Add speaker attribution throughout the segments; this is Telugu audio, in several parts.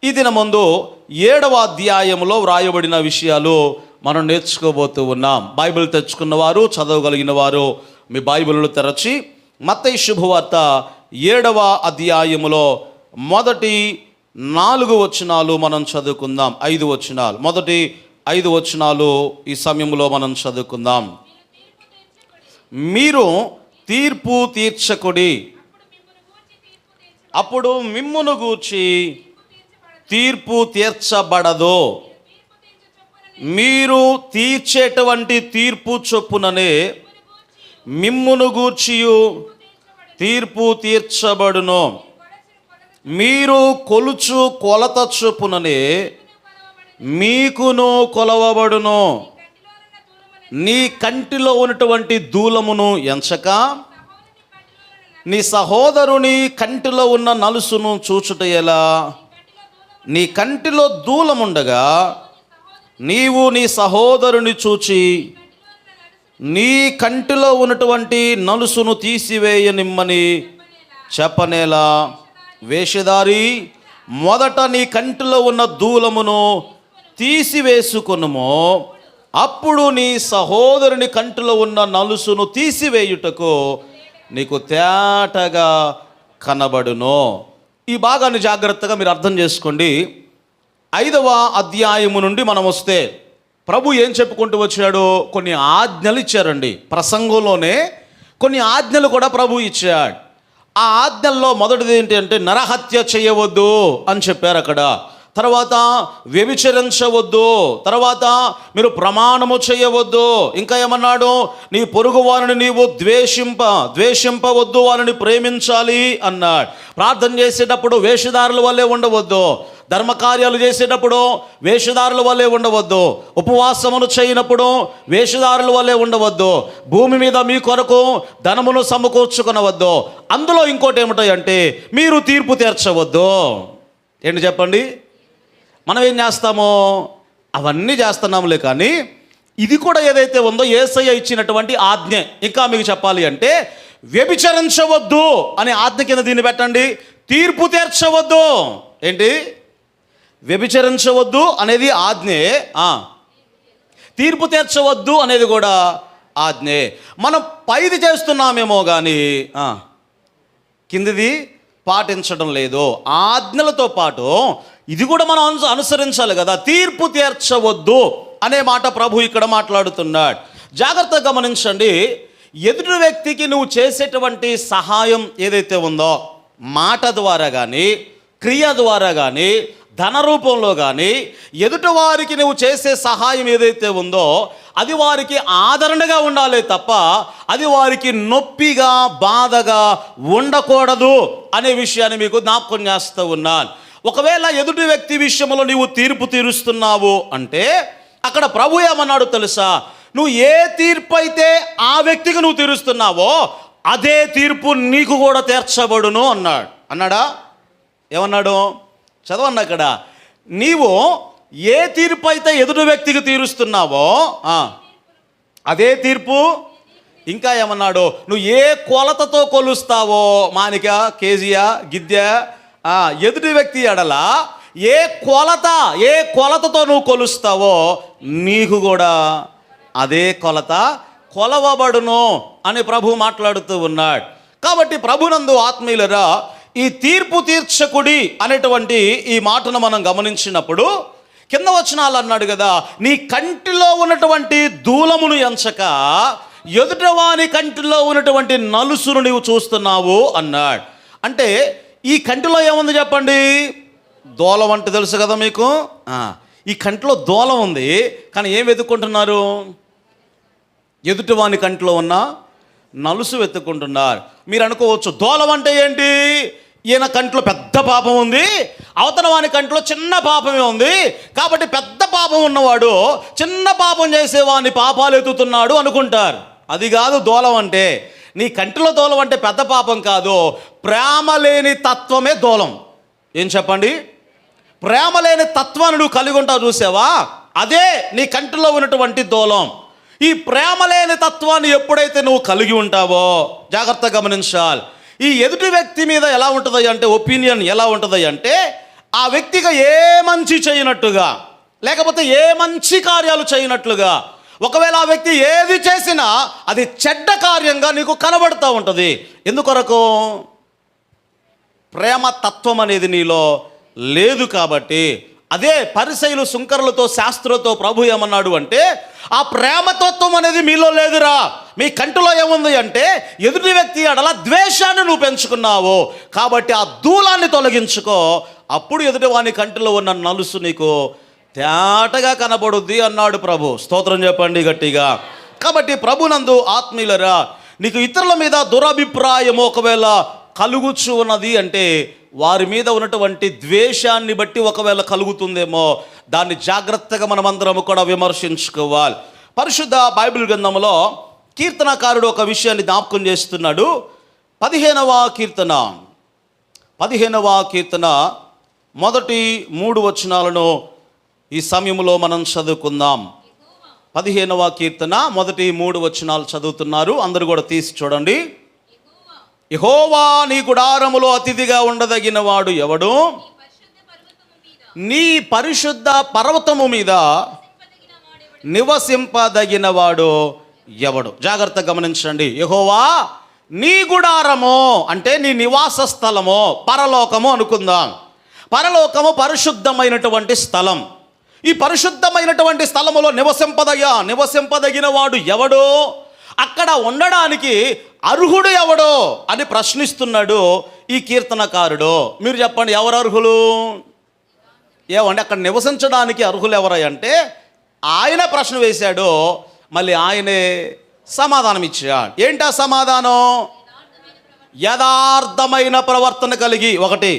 Speaker 1: ఈ దినమందు 7వ అధ్యాయంలో వ్రాయబడిన విషయాలు మనం నేర్చుకోబోతూ ఉన్నాం. బైబిల్ తెచ్చుకున్న వారు, చదవగలిగిన వారు మీ బైబిల్ను తెరచి మత్తయి శుభవార్త 7వ అధ్యాయములో మొదటి 4 వచనాలు మనం చదువుకుందాం. 5 వచనాలు, మొదటి 5 వచనాలు ఈ సమయంలో మనం చదువుకుందాం. మీరు తీర్పు తీర్చకుడి, అప్పుడు మిమ్మును గూర్చి తీర్పు తీర్చబడదు. మీరు తీర్చేటువంటి తీర్పు చొప్పుననే మిమ్మును గూర్చియు తీర్పు తీర్చబడును. మీరు కొలుచు కొలత చొప్పుననే మీకును కొలవబడును. నీ కంటిలో ఉన్నటువంటి దూలమును ఎంచక నీ సహోదరుని కంటిలో ఉన్న నలుసును చూచుట ఎలా? నీ కంటిలో దూలముండగా నీవు నీ సహోదరుని చూచి నీ కంటిలో ఉన్నటువంటి నలుసును తీసివేయనిమ్మని చెప్పనేలా? వేషధారి, మొదట నీ కంటిలో ఉన్న దూలమును తీసివేసుకొనుము, అప్పుడు నీ సహోదరుని కంటిలో ఉన్న నలుసును తీసివేయుటకు నీకు తేటగా కనబడును. ఈ భాగాన్ని జాగ్రత్తగా మీరు అర్థం చేసుకోండి. 5వ అధ్యాయము నుండి మనం వస్తే ప్రభు ఏం చెప్పుకుంటూ వచ్చాడో కొన్ని ఆజ్ఞలు ఇచ్చారండి. ప్రసంగంలోనే కొన్ని ఆజ్ఞలు కూడా ప్రభు ఇచ్చాడు. ఆ ఆజ్ఞల్లో మొదటిది ఏంటి అంటే నరహత్య చేయవద్దు అని చెప్పారు అక్కడ. తర్వాత వ్యభిచరించవద్దు, తర్వాత మీరు ప్రమాణము చేయవద్దు, ఇంకా ఏమన్నాడు? నీ పొరుగు వారిని నీవు ద్వేషింపవద్దు, వారిని ప్రేమించాలి అన్నాడు. ప్రార్థన చేసేటప్పుడు వేషధారుల వల్లే ఉండవద్దు, ధర్మకార్యాలు చేసేటప్పుడు వేషధారుల వల్లే ఉండవద్దు, ఉపవాసమును చేయనప్పుడు వేషధారుల వల్లే ఉండవద్దు, భూమి మీద మీ కొరకు ధనమును సమకూర్చుకొనవద్దు. అందులో ఇంకోటి ఏమిటాయంటే మీరు తీర్పు తీర్చవద్దు. ఏంటి చెప్పండి? మనం ఏం చేస్తామో అవన్నీ చేస్తున్నాములే, కానీ ఇది కూడా ఏదైతే ఉందో యేసయ్య ఇచ్చినటువంటి ఆజ్ఞ. ఇంకా మీకు చెప్పాలి అంటే వ్యభిచరించవద్దు అనే ఆజ్ఞ కింద దీన్ని పెట్టండి. తీర్పు తీర్చవద్దు. ఏంటి? వ్యభిచరించవద్దు అనేది ఆజ్ఞే, తీర్పు తీర్చవద్దు అనేది కూడా ఆజ్ఞే. మనం పైది చేస్తున్నామేమో కానీ కిందిది పాటించడం లేదు. ఆజ్ఞలతో పాటు ఇది కూడా మనం అనుసరించాలి కదా. తీర్పు తీర్చవద్దు అనే మాట ప్రభు ఇక్కడ మాట్లాడుతున్నాడు. జాగ్రత్తగా గమనించండి. ఎదుటి వ్యక్తికి నువ్వు చేసేటువంటి సహాయం ఏదైతే ఉందో, మాట ద్వారా కానీ, క్రియ ద్వారా కానీ, ధన రూపంలో కానీ, ఎదుటి వారికి నువ్వు చేసే సహాయం ఏదైతే ఉందో అది వారికి ఆదరణగా ఉండాలి తప్ప అది వారికి నొప్పిగా, బాధగా ఉండకూడదు అనే విషయాన్ని మీకు జ్ఞాపకం చేస్తూ ఉన్నాను. ఒకవేళ ఎదుటి వ్యక్తి విషయంలో నీవు తీర్పు తీరుస్తున్నావు అంటే అక్కడ ప్రభు ఏమన్నాడు తెలుసా? నువ్వు ఏ తీర్పు అయితే ఆ వ్యక్తికి నువ్వు తీరుస్తున్నావో అదే తీర్పు నీకు కూడా తీర్చబడును అన్నాడు. అన్నాడా? ఏమన్నాడు? చదవన్నా అక్కడ. నీవు ఏ తీర్పు అయితే ఎదుటి వ్యక్తికి తీరుస్తున్నావో అదే తీర్పు. ఇంకా ఏమన్నాడు? నువ్వు ఏ కొలతతో కొలుస్తావో, మానిక, కేజీయా, గిద్దె, ఎదుటి వ్యక్తి ఎడల ఏ కొలతతో నువ్వు కొలుస్తావో నీకు కూడా అదే కొలత కొలవబడును అని ప్రభు మాట్లాడుతూ ఉన్నాడు. కాబట్టి ప్రభునందు ఆత్మీయులరా, ఈ తీర్పు తీర్చకుడి అనేటువంటి ఈ మాటను మనం గమనించినప్పుడు కింద వచనాలు అన్నాడు కదా, నీ కంటిలో ఉన్నటువంటి దూలమును ఎంచక ఎదుటవాని కంటిలో ఉన్నటువంటి నలుసును నీవు చూస్తున్నావు అన్నాడు. అంటే ఈ కంటిలో ఏముంది చెప్పండి? దూలం అంటే తెలుసు కదా మీకు. ఈ కంటిలో దూలం ఉంది, కానీ ఏం వెతుక్కుంటున్నారు? ఎదుటివాని కంటిలో ఉన్న నలుసు వెతుక్కుంటున్నారు. మీరు అనుకోవచ్చు, దూలం అంటే ఏంటి? ఈయన కంట్లో పెద్ద పాపం ఉంది, అవతల వాని కంట్లో చిన్న పాపమే ఉంది, కాబట్టి పెద్ద పాపం ఉన్నవాడు చిన్న పాపం చేసేవాని పాపాలు ఎత్తుతున్నాడు అనుకుంటారు. అది కాదు దూలం అంటే. నీ కంటిలో దూలం అంటే పెద్ద పాపం కాదు, ప్రేమ లేని తత్వమే దూలం. ఏం చెప్పండి? ప్రేమ లేని తత్వాన్ని నువ్వు కలిగి ఉంటావు చూసావా, అదే నీ కంటిలో ఉన్నటువంటి దూలం. ఈ ప్రేమ లేని తత్వాన్ని ఎప్పుడైతే నువ్వు కలిగి ఉంటావో జాగ్రత్తగా గమనించాలి. ఈ ఎదుటి వ్యక్తి మీద ఎలా ఉంటుంది అంటే, ఒపీనియన్ ఎలా ఉంటుంది అంటే, ఆ వ్యక్తిగా ఏ మంచి చేయనట్టుగా, లేకపోతే ఏ మంచి కార్యాలు చేయనట్లుగా, ఒకవేళ ఆ వ్యక్తి ఏది చేసినా అది చెడ్డ కార్యంగా నీకు కనబడుతూ ఉంటుంది. ఎందుకొరకు? ప్రేమ తత్వం అనేది నీలో లేదు కాబట్టి. అదే పరిసయ్యులు, సుంకరులతో, శాస్త్రులతో ప్రభు ఏమన్నాడు అంటే, ఆ ప్రేమతత్వం అనేది మీలో లేదురా, మీ కంటిలో ఏముంది అంటే ఎదుటి వ్యక్తి అడల ద్వేషాన్ని నువ్వు పెంచుకున్నావు, కాబట్టి ఆ దూలాన్ని తొలగించుకో, అప్పుడు ఎదుటి వాని కంటిలో ఉన్న నలుసు నీకు తేటగా కనబడుద్ది అన్నాడు ప్రభు. స్తోత్రం చెప్పండి గట్టిగా. కాబట్టి ప్రభునందు ఆత్మీయులరా, నీకు ఇతరుల మీద దురభిప్రాయం ఒకవేళ కలుగుచు ఉన్నది అంటే వారి మీద ఉన్నటువంటి ద్వేషాన్ని బట్టి ఒకవేళ కలుగుతుందేమో, దాన్ని జాగ్రత్తగా మనమందరం కూడా విమర్శించుకోవాలి. పరిశుద్ధ బైబిల్ గ్రంథంలో కీర్తనకారుడు ఒక విషయాన్ని జ్ఞాపకం చేస్తున్నాడు. 15వ కీర్తన మొదటి 3 వచనాలను ఈ సమయంలో మనం చదువుకుందాం. 15వ కీర్తన మొదటి 3 వచనాలు చదువుతున్నారు, అందరూ కూడా తీసి చూడండి. యెహోవా నీ గుడారములో అతిథిగా ఉండదగిన వాడు ఎవడు? నీ పరిశుద్ధ పర్వతము మీద నివసింపదగిన వాడు ఎవడు? జాగ్రత్తగా గమనించండి. యెహోవా నీ గుడారము అంటే నీ నివాస స్థలము, పరలోకము అనుకుందాం. పరలోకము పరిశుద్ధమైనటువంటి స్థలం. ఈ పరిశుద్ధమైనటువంటి స్థలములో నివసింపదగిన వాడు ఎవడు? అక్కడ ఉండడానికి అర్హుడు ఎవడో అని ప్రశ్నిస్తున్నాడు ఈ కీర్తనకారుడు. మీరు చెప్పండి, ఎవరు అర్హులు? ఏమండి, అక్కడ నివసించడానికి అర్హులు ఎవరంటే ఆయన ప్రశ్న వేశాడు, మళ్ళీ ఆయనే సమాధానం ఇచ్చాడు. ఏంటా సమాధానం? యథార్థమైన ప్రవర్తన కలిగి, ఒకటి.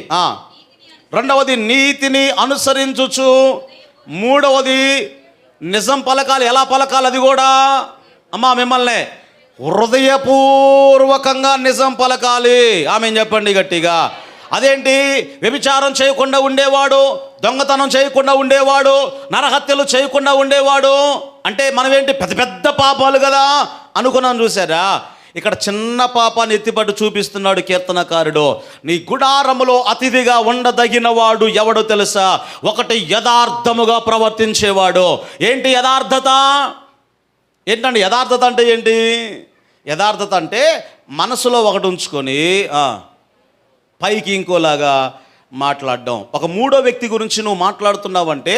Speaker 1: రెండవది నీతిని అనుసరించుచు, మూడవది నిజం పలకాలి. ఎలా పలకాలి? అది కూడా అమ్మా మిమ్మల్ని హృదయపూర్వకంగా నిజం పలకాలి. ఆమెను చెప్పండి గట్టిగా. అదేంటి? వ్యభిచారం చేయకుండా ఉండేవాడు, దొంగతనం చేయకుండా ఉండేవాడు, నరహత్యలు చేయకుండా ఉండేవాడు అంటే మనం ఏంటి, పెద్ద పెద్ద పాపాలు కదా అనుకున్నాను. చూసారా, ఇక్కడ చిన్న పాపాన్ని ఎత్తిపట్టు చూపిస్తున్నాడు కీర్తనకారుడు. నీ గుడారములో అతిథిగా ఉండదగిన వాడు ఎవడో తెలుసా? ఒకటి, యథార్థముగా ప్రవర్తించేవాడు. ఏంటి యథార్థత? ఏంటండి యథార్థత అంటే ఏంటి? యథార్థత అంటే మనసులో ఒకటి ఉంచుకొని పైకి ఇంకోలాగా మాట్లాడడం. ఒక మూడో వ్యక్తి గురించి నువ్వు మాట్లాడుతున్నావంటే,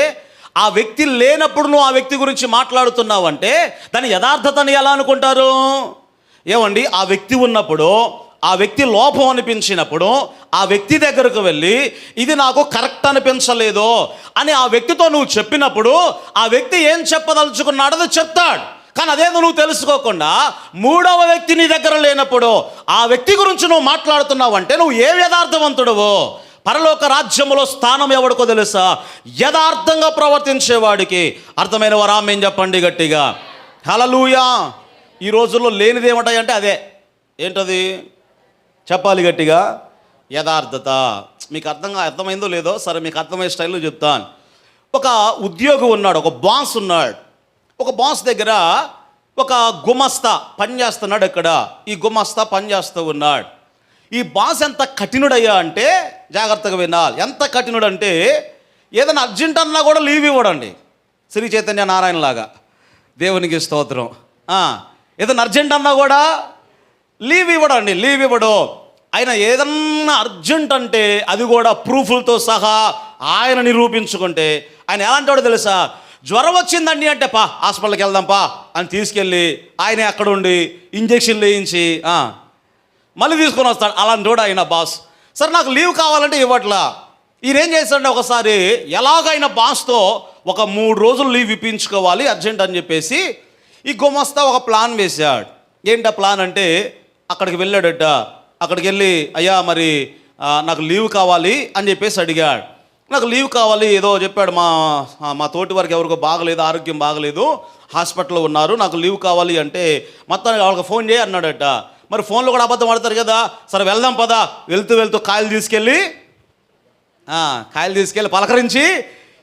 Speaker 1: ఆ వ్యక్తి లేనప్పుడు నువ్వు ఆ వ్యక్తి గురించి మాట్లాడుతున్నావంటే దాని యథార్థతని ఎలా అనుకుంటారు? ఏమండి, ఆ వ్యక్తి ఉన్నప్పుడు, ఆ వ్యక్తి లోపం అనిపించినప్పుడు ఆ వ్యక్తి దగ్గరకు వెళ్ళి ఇది నాకు కరెక్ట్ అనిపించలేదు అని ఆ వ్యక్తితో నువ్వు చెప్పినప్పుడు ఆ వ్యక్తి ఏం చెప్పదలుచుకున్నాడో అది చెప్తాడు. కానీ అదేదో నువ్వు తెలుసుకోకుండా మూడవ వ్యక్తి నీ దగ్గర లేనప్పుడు ఆ వ్యక్తి గురించి నువ్వు మాట్లాడుతున్నావంటే నువ్వు ఏ యథార్థవంతుడవో? పరలోక రాజ్యములో స్థానం ఎవడికో తెలుసా? యథార్థంగా ప్రవర్తించేవాడికి. అర్థమైన వారు ఆమేన్ చెప్పండి గట్టిగా. హల్లెలూయా. ఈ రోజుల్లో లేనిది ఏమిటాయంటే అదే. ఏంటది? చెప్పాలి గట్టిగా. యథార్థత. మీకు అర్థమైందో లేదో, సరే మీకు అర్థమయ్యే స్టైల్లో చెప్తాను. ఒక ఉద్యోగి ఉన్నాడు, ఒక బాస్ ఉన్నాడు. ఒక బాస్ దగ్గర ఒక గుమస్తా పనిచేస్తున్నాడు. ఇక్కడ ఈ గుమస్తా పనిచేస్తూ ఉన్నాడు. ఈ బాస్ ఎంత కఠినుడయ్యా అంటే, జాగ్రత్తగా వినాలి, ఎంత కఠినుడంటే ఏదైనా అర్జెంట్ అన్నా కూడా లీవ్ ఇవ్వడండి. శ్రీ చైతన్య నారాయణ లాగా. దేవునికి స్తోత్రం. ఏదైనా అర్జెంట్ అన్నా కూడా లీవ్ ఇవ్వడు. ఆయన ఏదన్నా అర్జెంట్ అంటే అది కూడా ప్రూఫ్లతో సహా ఆయన నిరూపించుకుంటే ఆయన ఎలాంటి తెలుసా? జ్వరం వచ్చిందండి అంటే పా హాస్పిటల్కి వెళ్దాంపా అని తీసుకెళ్ళి ఆయనే అక్కడ ఉండి ఇంజక్షన్లు వేయించి మళ్ళీ తీసుకొని వస్తాడు. అలాంటి వాడు ఆయన బాస్. సరే నాకు లీవ్ కావాలంటే ఇవ్వట్లా. ఈయనేం చేస్తాడంటే ఒకసారి ఎలాగైనా బాస్తో ఒక 3 రోజులు లీవ్ ఇప్పించుకోవాలి అర్జెంట్ అని చెప్పేసి ఈ గుమస్తా ఒక ప్లాన్ వేశాడు. ఏంటి ఆ ప్లాన్ అంటే, అక్కడికి వెళ్ళాడట. అక్కడికి వెళ్ళి అయ్యా మరి నాకు లీవ్ కావాలి అని చెప్పేసి అడిగాడు. నాకు లీవ్ కావాలి ఏదో చెప్పాడు, మా తోటి వారికి ఎవరికో బాగలేదు, ఆరోగ్యం బాగలేదు, హాస్పిటల్లో ఉన్నారు, నాకు లీవ్ కావాలి అంటే మొత్తానికి వాళ్ళకి ఫోన్ చేయి అన్నాడట. మరి ఫోన్లో కూడా అబద్ధం ఆడతారు కదా. సరే వెళ్దాం పదా. వెళ్తూ కాయలు తీసుకెళ్ళి పలకరించి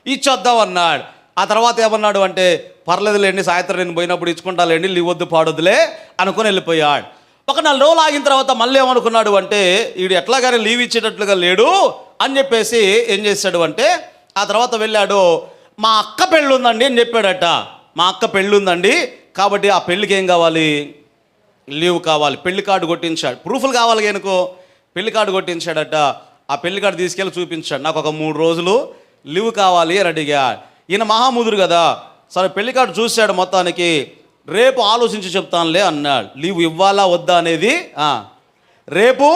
Speaker 1: ఇచ్చొద్దాం అన్నాడు. ఆ తర్వాత ఏమన్నాడు అంటే, పర్లేదులేండి సాయంత్రం నేను పోయినప్పుడు ఇచ్చుకుంటాలేండి, లీవ్ వద్దు పాడొద్దులే అనుకుని వెళ్ళిపోయాడు. ఒక 4 రోజులు ఆగిన తర్వాత మళ్ళీ ఏమనుకున్నాడు అంటే, వీడు ఎట్లాగానే లీవ్ ఇచ్చేటట్లుగా లేడు, అని చెప్పేసి ఏం చేశాడు అంటే ఆ తర్వాత వెళ్ళాడు. మా అక్క పెళ్ళి ఉందండి అని చెప్పాడట. మా అక్క పెళ్ళి ఉందండి, కాబట్టి ఆ పెళ్ళికి ఏం కావాలి? లీవ్ కావాలి. పెళ్లి కార్డు కొట్టించాడు. ప్రూఫ్లు కావాలి కనుకో పెళ్లి కార్డు కొట్టించాడట. ఆ పెళ్లి కార్డు తీసుకెళ్ళి చూపించాడు. నాకు ఒక 3 రోజులు లీవ్ కావాలి అని అడిగాడు. ఈయన మహాముదురు కదా, సరే పెళ్లి కార్డు చూశాడు. మొత్తానికి రేపు ఆలోచించి చెప్తానులే అన్నాడు. లీవ్ ఇవ్వాలా వద్దా అనేది రేపు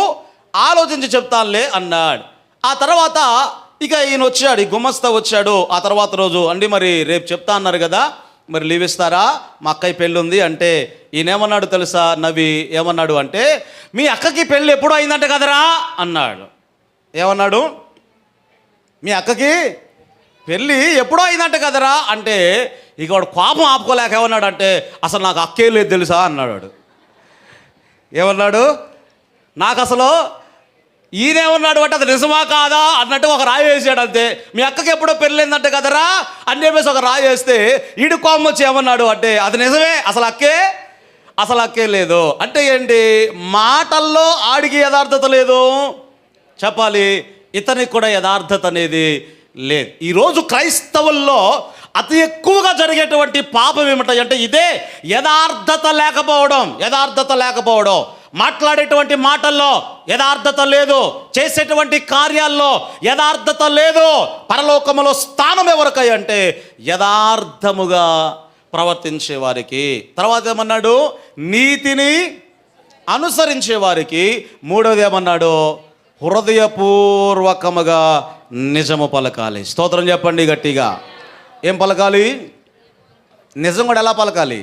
Speaker 1: ఆలోచించి చెప్తానులే అన్నాడు. ఆ తర్వాత ఇక ఈయన వచ్చాడు, ఈ గుమస్తా వచ్చాడు. ఆ తర్వాత రోజు అండి మరి రేపు చెప్తా అన్నారు కదా, మరి లీవ్ ఇస్తారా? మా అక్కయ్య పెళ్ళి ఉంది అంటే ఈయన ఏమన్నాడు తెలుసా? నవ్వి ఏమన్నాడు అంటే, మీ అక్కకి పెళ్ళి ఎప్పుడు అయిందంట కదరా అన్నాడు. ఏమన్నాడు? మీ అక్కకి పెళ్ళి ఎప్పుడో అయిందంట కదరా అంటే ఇక వాడు కోపం ఆపుకోలేక ఏమన్నాడు అంటే, అసలు నాకు అక్కే లేదు తెలుసా అన్నాడు. ఏమన్నాడు? నాకు అసలు ఈయనేమన్నాడు అంటే అది నిజమా కాదా అన్నట్టు ఒక రాయి వేసాడు అంతే. మీ అక్కకి ఎప్పుడో పెళ్ళిందంటే కదరా అని చెప్పేసి ఒక రాయి వేస్తే ఈడు కోపం వచ్చి ఏమన్నాడు అంటే అది నిజమే, అసలు అక్కే లేదు. అంటే ఏంటి? మాటల్లో ఆడికి యథార్థత లేదు, చెప్పాలి ఇతనికి కూడా యథార్థత అనేది లేదు. ఈరోజు క్రైస్తవుల్లో అతి ఎక్కువగా జరిగేటువంటి పాపం ఏమిటంటే ఇదే, యథార్థత లేకపోవడం. మాట్లాడేటువంటి మాటల్లో యథార్థత లేదు, చేసేటువంటి కార్యాల్లో యథార్థత లేదు. పరలోకములో స్థానం ఎవరికై అంటే యథార్థముగా ప్రవర్తించే వారికి. తర్వాత ఏమన్నాడు? నీతిని అనుసరించే వారికి. మూడవది ఏమన్నాడు? హృదయపూర్వకముగా నిజము పలకాలి. స్తోత్రం చెప్పండి గట్టిగా. ఏం పలకాలి? నిజం కూడా ఎలా పలకాలి?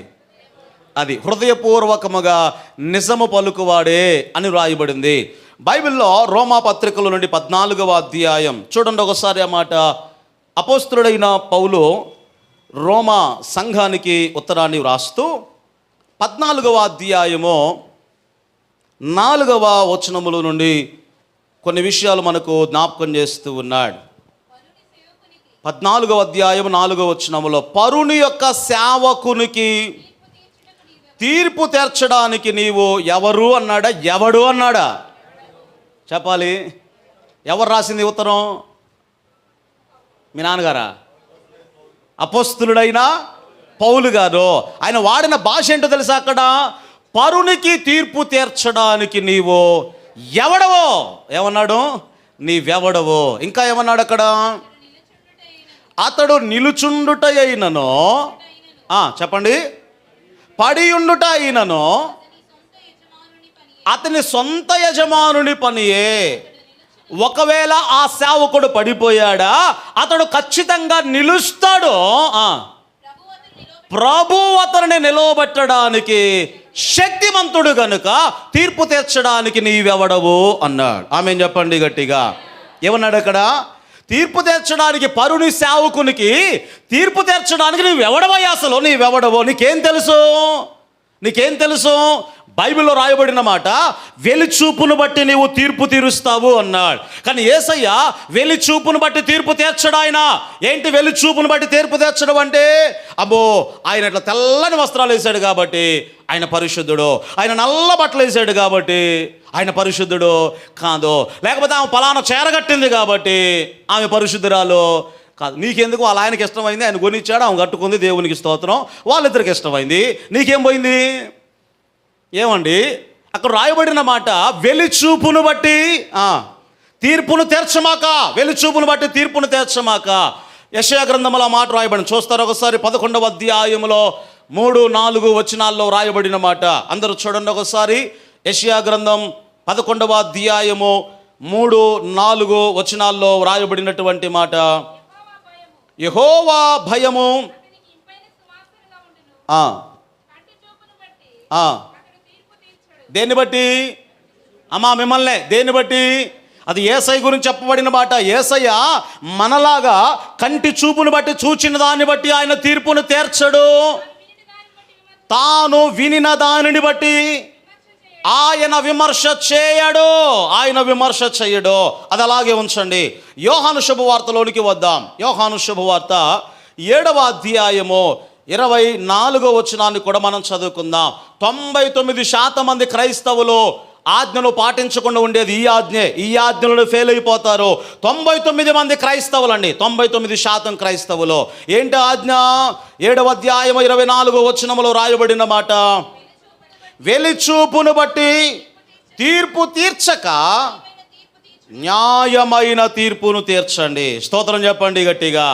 Speaker 1: అది హృదయపూర్వకముగా నిజము పలుకువాడే అని రాయబడింది బైబిల్లో. రోమా పత్రికల నుండి 14వ అధ్యాయం చూడండి ఒకసారి ఆ మాట. అపోస్తలుడైన పౌలు రోమా సంఘానికి ఉత్తరాన్ని వ్రాస్తూ 14వ అధ్యాయము 4వ వచనముల నుండి కొన్ని విషయాలు మనకు జ్ఞాపకం చేస్తూ ఉన్నాడు. 14వ అధ్యాయం 4వ వచనములో, పరుని యొక్క సేవకునికి తీర్పు తీర్చడానికి నీవు ఎవరు అన్నాడా? ఎవడు అన్నాడా? చెప్పాలి. ఎవరు రాసింది ఉత్తరం? మీ నాన్నగారా? అపోస్తలుడైన పౌలు గారు. ఆయన వాడిన భాష ఏంటో తెలుసా? అక్కడ పరునికి తీర్పు తీర్చడానికి నీవు ఎవడవో ఏమన్నాడు? నీవెవడవో. ఇంకా ఏమన్నాడు అక్కడ? అతడు నిలుచుండుట అయినను, చెప్పండి, పడియుండుట అయినను అతని సొంత యజమానుని పనియే. ఒకవేళ ఆ సేవకుడు పడిపోయాడా, అతడు ఖచ్చితంగా నిలుస్తాడు. ప్రభు అతనిని నిలవబెట్టడానికి శక్తిమంతుడు గనుక తీర్పు తీర్చడానికి నీవెవడవు అన్నాడు. ఆమేన్ చెప్పండి గట్టిగా. ఏమన్నాడు అక్కడ? తీర్పు తీర్చడానికి, పరుని సేవకునికి తీర్పు తీర్చడానికి నీవెవడవయ్యా? అసలు నీవెవడవో? నీకేం తెలుసు? బైబిల్లో రాయబడిన మాట, వెలిచూపును బట్టి నీవు తీర్పు తీరుస్తావు అన్నాడు. కానీ యేసయ్య వెలిచూపును బట్టి తీర్పు తీర్చడు. ఆయన ఏంటి వెలిచూపును బట్టి తీర్పు తీర్చడం అంటే? అబ్బో, ఆయన ఇట్లా తెల్లని వస్త్రాలు వేసాడు కాబట్టి ఆయన పరిశుద్ధుడు, ఆయన నల్ల బట్టలు వేసాడు కాబట్టి ఆయన పరిశుద్ధుడు కాదు, లేకపోతే ఆమె పలానా చేరగట్టింది కాబట్టి ఆమె పరిశుద్ధురాలు కాదు. నీకెందుకు? వాళ్ళ ఆయనకి ఇష్టమైంది, ఆయన కొనిచ్చాడు, ఆమె కట్టుకుంది, దేవునికి స్తోత్రం, వాళ్ళిద్దరికి ఇష్టమైంది, నీకేం పోయింది? ఏమండి అక్కడ రాయబడిన మాట, వెలిచూపును బట్టి తీర్పును తీర్చమాక, వెలిచూపును బట్టి తీర్పును తీర్చమాక. యెషయా గ్రంథంలో మాట రాయబడింది. చూస్తారు ఒకసారి 11వ అధ్యాయంలో 3-4 వచనాల్లో రాయబడిన మాట. అందరూ చూడండి ఒకసారి. యెషయా గ్రంథం 11వ అధ్యాయము 3-4 వచనాల్లో రాయబడినటువంటి మాట, యెహోవా భయము దేన్ని బట్టి? అమ్మా మిమ్మల్నే. దేన్ని బట్టి? అది యేసయ్య గురించి చెప్పబడిన మాట. యేసయ్య మనలాగా కంటి చూపును బట్టి, చూచిన దాన్ని బట్టి ఆయన తీర్పును తీర్చడు. తాను వినిన దానిని బట్టి ఆయన విమర్శ చేయడు. అది అలాగే ఉంచండి. యోహాను శుభవార్తలోనికి వద్దాం. యోహాను శుభవార్త 7వ అధ్యాయము 24వ వచనాన్ని కూడా మనం చదువుకుందాం. 99% మంది క్రైస్తవులు ఆజ్ఞను పాటించకుండా ఉండేది ఈ ఆజ్ఞే. ఈ ఆజ్ఞలను ఫెయిల్ అయిపోతారు 99 మంది క్రైస్తవులండి, 99% క్రైస్తవులు. ఏంటి ఆజ్ఞ? 7వ అధ్యాయం 24వ వచనములో రాయబడిన మాట, వెలిచూపును బట్టి తీర్పు తీర్చక న్యాయమైన తీర్పును తీర్చండి. స్తోత్రం చెప్పండి గట్టిగా.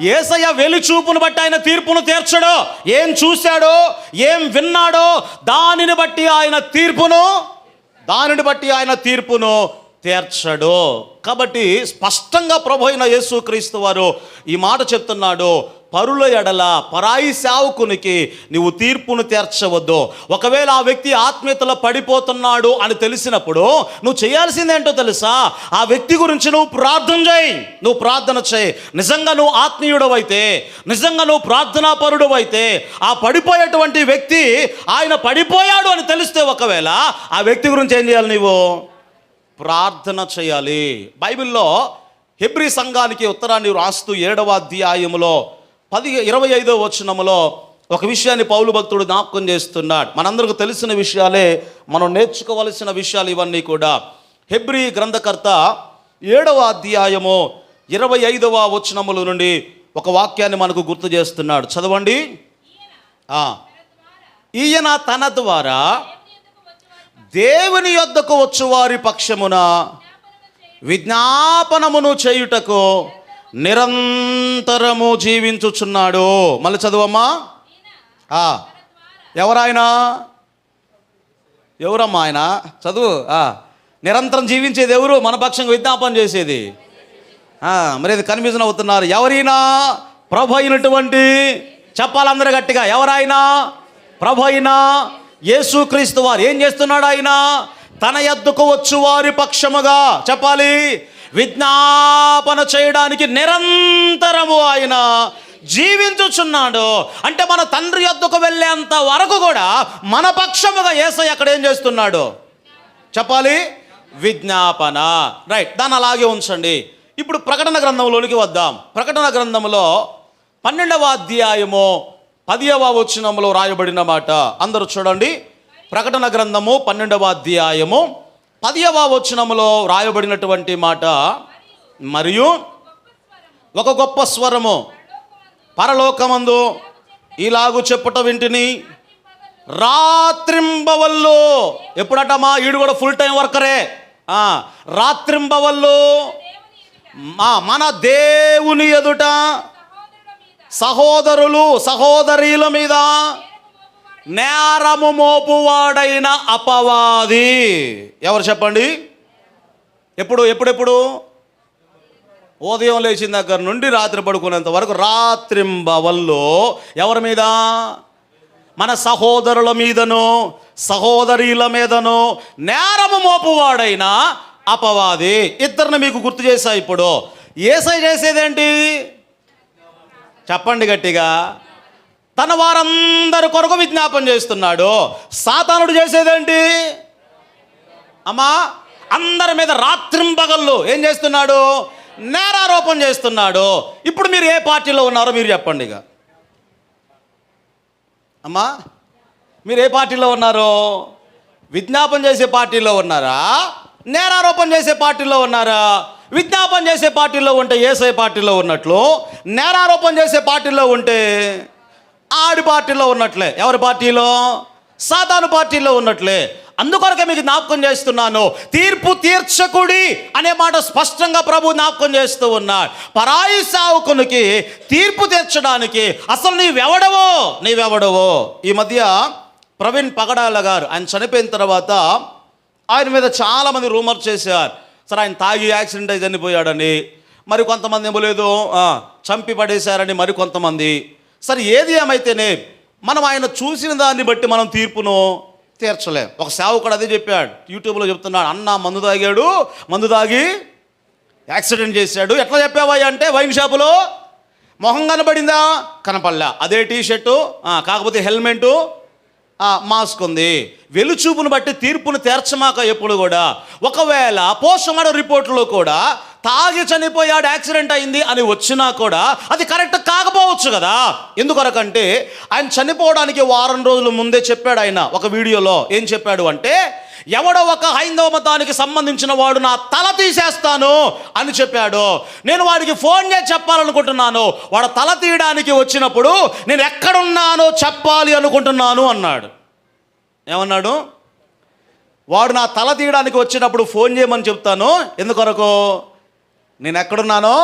Speaker 1: యేసయ్య వెలిచూపును బట్టి ఆయన తీర్పును తీర్చడు. ఏం చూశాడో, ఏం విన్నాడో దానిని బట్టి ఆయన తీర్పును తీర్చడు. కాబట్టి స్పష్టంగా ప్రభు అయిన యేసుక్రీస్తు వారు ఈ మాట చెప్తున్నాడు, పరుల ఎడల పరాయి సేవకునికి నువ్వు తీర్పును తీర్చవద్దు. ఒకవేళ ఆ వ్యక్తి ఆత్మీయతలో పడిపోతున్నాడు అని తెలిసినప్పుడు నువ్వు చేయాల్సిందేంటో తెలుసా? ఆ వ్యక్తి గురించి నువ్వు ప్రార్థన చేయి. నిజంగా నువ్వు ఆత్మీయుడవైతే, నిజంగా నువ్వు ప్రార్థనాపరుడవైతే, ఆ పడిపోయేటువంటి వ్యక్తి ఆయన పడిపోయాడు అని తెలిస్తే ఒకవేళ ఆ వ్యక్తి గురించి ఏం చేయాలి? నీవు ప్రార్థన చేయాలి. బైబిల్లో హెబ్రీ సంఘానికి ఉత్తరాన్ని రాస్తూ 7వ అధ్యాయములో 25వ వచనములో ఒక విషయాన్ని పౌలు భక్తుడు జ్ఞాపకం చేస్తున్నాడు. మనందరికీ తెలిసిన విషయాలే, మనం నేర్చుకోవలసిన విషయాలు ఇవన్నీ కూడా. హెబ్రీ గ్రంథకర్త 7వ అధ్యాయము 25వ వచనముల నుండి ఒక వాక్యాన్ని మనకు గుర్తు చేస్తున్నాడు. చదవండి. ఈయన తన ద్వారా దేవుని యొద్దకు వచ్చువారి పక్షమున విజ్ఞాపనమును చేయుటకు నిరంతరము జీవించుచున్నాడు. మళ్ళీ చదువమ్మా. ఎవరమ్మా ఆయన? చదువు. నిరంతరం జీవించేది ఎవరు? మన పక్షంగా విజ్ఞాపన చేసేది. మరి ఇది కన్ఫ్యూజన్ అవుతున్నారు. ఎవరైనా? ప్రభు అయినటువంటి, చెప్పాలందరూ గట్టిగా, ఎవరైనా? ప్రభు అయినా యేసుక్రీస్తు వారు ఏం చేస్తున్నాడు? ఆయన తన యొద్దకు వచ్చు వారి పక్షముగా, చెప్పాలి, విజ్ఞాపన చేయడానికి నిరంతరము ఆయన జీవించుచున్నాడు. అంటే మన తండ్రి యొద్దకు వెళ్ళేంత వరకు కూడా మన పక్షముగా యేసయ్య అక్కడ ఏం చేస్తున్నాడు? చెప్పాలి, విజ్ఞాపన. రైట్, దాన్ని అలాగే ఉంచండి. ఇప్పుడు ప్రకటన గ్రంథంలోనికి వద్దాం. ప్రకటన గ్రంథంలో 12వ అధ్యాయము 10వ వచనంలో రాయబడిన మాట అందరూ చూడండి. ప్రకటన గ్రంథము 12వ అధ్యాయము 10వ వచనములో రాయబడినటువంటి మాట, మరియు ఒక గొప్ప స్వరము పరలోకమందు ఇలాగు చెప్పుట వింటిని, రాత్రింబవళ్ళు. ఎప్పుడటమా? ఈడు కూడా ఫుల్ టైం వర్కరే. రాత్రింబవళ్ళు మన దేవుని ఎదుట సహోదరులు సహోదరీల మీద నేరము మోపువాడైన అపవాది. ఎవరు చెప్పండి? ఎప్పుడు ఉదయం లేచిన దగ్గర నుండి రాత్రి పడుకునేంత వరకు రాత్రింబవల్లో ఎవరి మీద? మన సహోదరుల మీదను సహోదరీల మీదను నేరము మోపువాడైన అపవాది. ఇద్దరిని మీకు గుర్తు చేశా. ఇప్పుడు యేసయ్య చేసేదేంటి? చెప్పండి గట్టిగా. తన వారందరి కొరకు విజ్ఞాపన చేస్తున్నాడు. సాతానుడు చేసేదేంటి? అమ్మా, అందరి మీద రాత్రింబగళ్ళు ఏం చేస్తున్నాడు? నేరారోపణ చేస్తున్నాడు. ఇప్పుడు మీరు ఏ పార్టీలో ఉన్నారో మీరు చెప్పండి. ఇక అమ్మా, మీరు ఏ పార్టీలో ఉన్నారో? విజ్ఞాపన చేసే పార్టీలో ఉన్నారా? నేరారోపణ చేసే పార్టీలో ఉన్నారా? విజ్ఞాపన చేసే పార్టీలో ఉంటే యేసయ్య పార్టీలో ఉన్నట్లు, నేరారోపణ చేసే పార్టీలో ఉంటే ఆడి పార్టీలో ఉన్నట్లే. ఎవరి పార్టీలో? సాతాను పార్టీలో ఉన్నట్లే. అందుకొరకే మీకు జ్ఞాపకం చేస్తున్నాను, తీర్పు తీర్చకుడి అనే మాట స్పష్టంగా ప్రభు జ్ఞాపకం చేస్తూ ఉన్నాడు. పరాయి సేవకునికి తీర్పు తీర్చడానికి అసలు నీవెవడవో. ఈ మధ్య ప్రవీణ్ పగడాల గారు ఆయన చనిపోయిన తర్వాత ఆయన మీద చాలామంది రూమర్ చేశారు. సరే, ఆయన తాగి యాక్సిడెంట్ అయి చనిపోయాడని, మరి కొంతమంది ఏమో లేదు చంపి పడేశారని మరి కొంతమంది. సరే, ఏది ఏమైతేనే మనం ఆయన చూసిన దాన్ని బట్టి మనం తీర్పును తీర్చలేం. ఒక సేవకుడు అదే చెప్పాడు, యూట్యూబ్లో చెప్తున్నాడు. అన్న మందు తాగి యాక్సిడెంట్ చేశాడు. ఎట్లా చెప్పావా అంటే, వైన్ షాపులో మొహం కనబడిందా? కనపడలే. అదే టీషర్టు, కాకపోతే హెల్మెటు, మాస్క్ ఉంది. వెలుచూపును బట్టి తీర్పును తీర్చమాక ఎప్పుడు కూడా. ఒకవేళ పోస్ట్మార్టం రిపోర్ట్లో కూడా తాగి చనిపోయాడు, యాక్సిడెంట్ అయింది అని వచ్చినా కూడా అది కరెక్ట్ కాకపోవచ్చు కదా. ఎందుకొరకంటే ఆయన చనిపోవడానికి వారం రోజుల ముందే చెప్పాడు. ఆయన ఒక వీడియోలో ఏం చెప్పాడు అంటే, ఎవడో ఒక హైందవ మతానికి సంబంధించిన వాడు నా తల తీసేస్తాను అని చెప్పాడు. నేను వాడికి ఫోన్ చేసి చెప్పాలనుకుంటున్నాను. వాడు తల తీయడానికి వచ్చినప్పుడు నేను ఎక్కడున్నానో చెప్పాలి అనుకుంటున్నాను అన్నాడు. ఏమన్నాడు? వాడు నా తల తీయడానికి వచ్చినప్పుడు ఫోన్ చేయమని చెప్తాను. ఎందుకొరకు? నేను ఎక్కడున్నానో